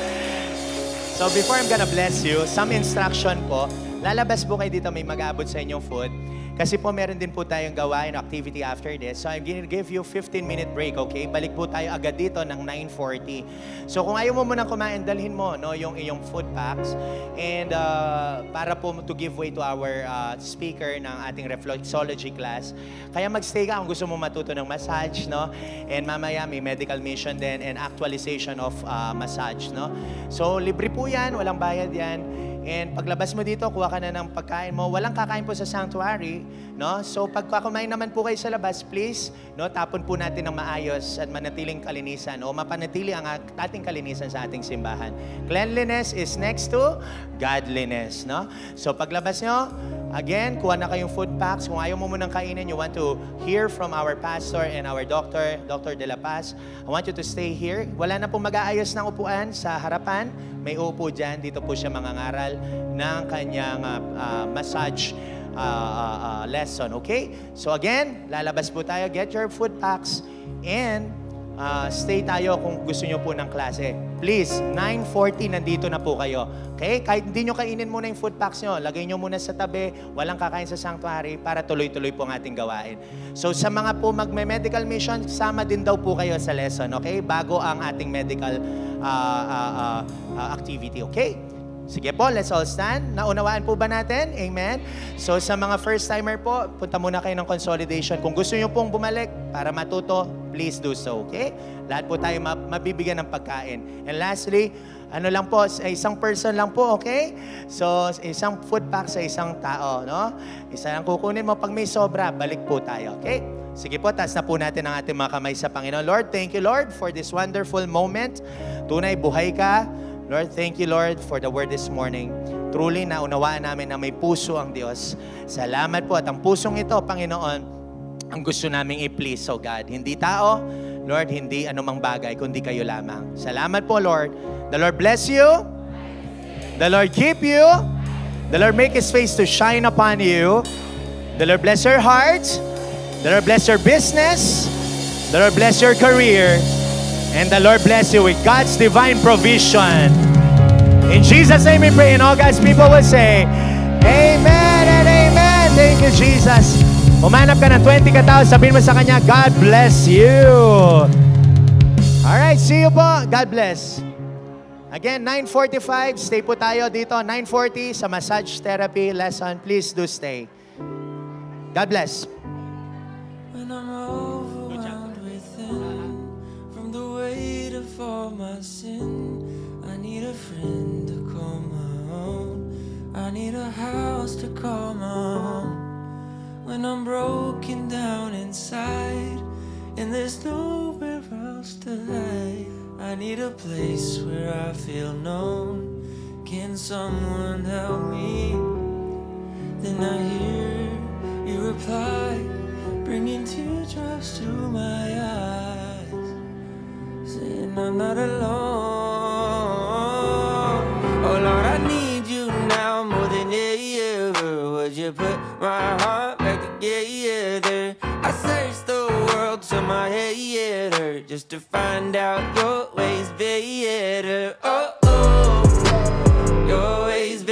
So before I'm gonna bless you, some instruction po. Lalabas po kayo dito, may mag-aabot sa inyong food. Kasi po meron din po tayong gawain activity after this. So I'm gonna give you 15-minute break, okay? Balik po tayo agad dito ng 9:40. So kung ayaw mo munang kumain, dalhin mo, no, yung iyong food packs. And para po to give way to our speaker ng ating reflexology class. Kaya magstay ka kung gusto mo matuto ng massage, no? And mamaya may medical mission din and actualization of massage, no? So libre po yan, walang bayad yan. And paglabas mo dito, kuha ka na ng pagkain mo. Walang kakain po sa sanctuary, no? So pagka kumain naman po kayo sa labas, please, no, tapon po natin ng maayos at manatiling kalinisan o mapanatili ang ating kalinisan sa ating simbahan. Cleanliness is next to godliness, no? So paglabas nyo, again, kuha na kayong food packs. Kung ayaw mo munang kainin, you want to hear from our pastor and our doctor, Dr. De La Paz. I want you to stay here. Wala na pong mag-aayos ng upuan sa harapan. May upo dyan. Dito po siya mangangaral ng kanyang massage lesson. Okay? So again, lalabas po tayo. Get your food packs and stay tayo kung gusto nyo po ng klase. Please, 9:40 nandito na po kayo. Okay? Kahit hindi nyo kainin muna yung food packs nyo, lagay nyo muna sa tabi, walang kakain sa sanctuary para tuloy-tuloy po ang ating gawain. So sa mga po magme-medical mission, sama din daw po kayo sa lesson, okay? Bago ang ating medical activity, okay? Sige po, let's all stand. Naunawaan po ba natin? Amen? So sa mga first-timer po, punta muna kayo ng consolidation. Kung gusto nyo pong bumalik para matuto, please do so, okay? Lahat po tayo mabibigyan ng pagkain. And lastly, ano lang po, isang person lang po, okay? So, isang food pack sa isang tao, no? Isa lang kukunin mo. Pag may sobra, balik po tayo, okay? Sige po, taas na po natin ang ating mga kamay sa Panginoon. Lord, thank you, Lord, for this wonderful moment. Tunay, buhay ka. Lord, thank you, Lord, for the word this morning. Truly, naunawaan namin na may puso ang Diyos. Salamat po. At ang pusong ito, Panginoon, ang gusto naming i-please, oh God. Hindi tao, Lord, hindi anumang bagay, kundi kayo lamang. Salamat po, Lord. The Lord bless you. The Lord keep you. The Lord make His face to shine upon you. The Lord bless your heart. The Lord bless your business. The Lord bless your career. And the Lord bless you with God's divine provision. In Jesus' name we pray, and all God's people will say, Amen and Amen. Thank you, Jesus. Umanap ka ng 20 katao, sabihin mo sa Kanya, God bless you. Alright, see you po. God bless. Again, 9:45, stay po tayo dito. 9:40 sa massage therapy lesson. Please do stay. God bless. When I'm overwhelmed within from the weight of for my sin. I need a friend to call my own. I need a house to call my home. When I'm broken down inside and there's nowhere else to hide, I need a place where I feel known. Can someone help me? Then I hear you reply, bringing teardrops to my eyes, saying I'm not alone. Oh Lord, I need you now more than ever. Would you put my heart back together? I searched the world till my head hurt, just to find out your ways better. Oh, oh, your ways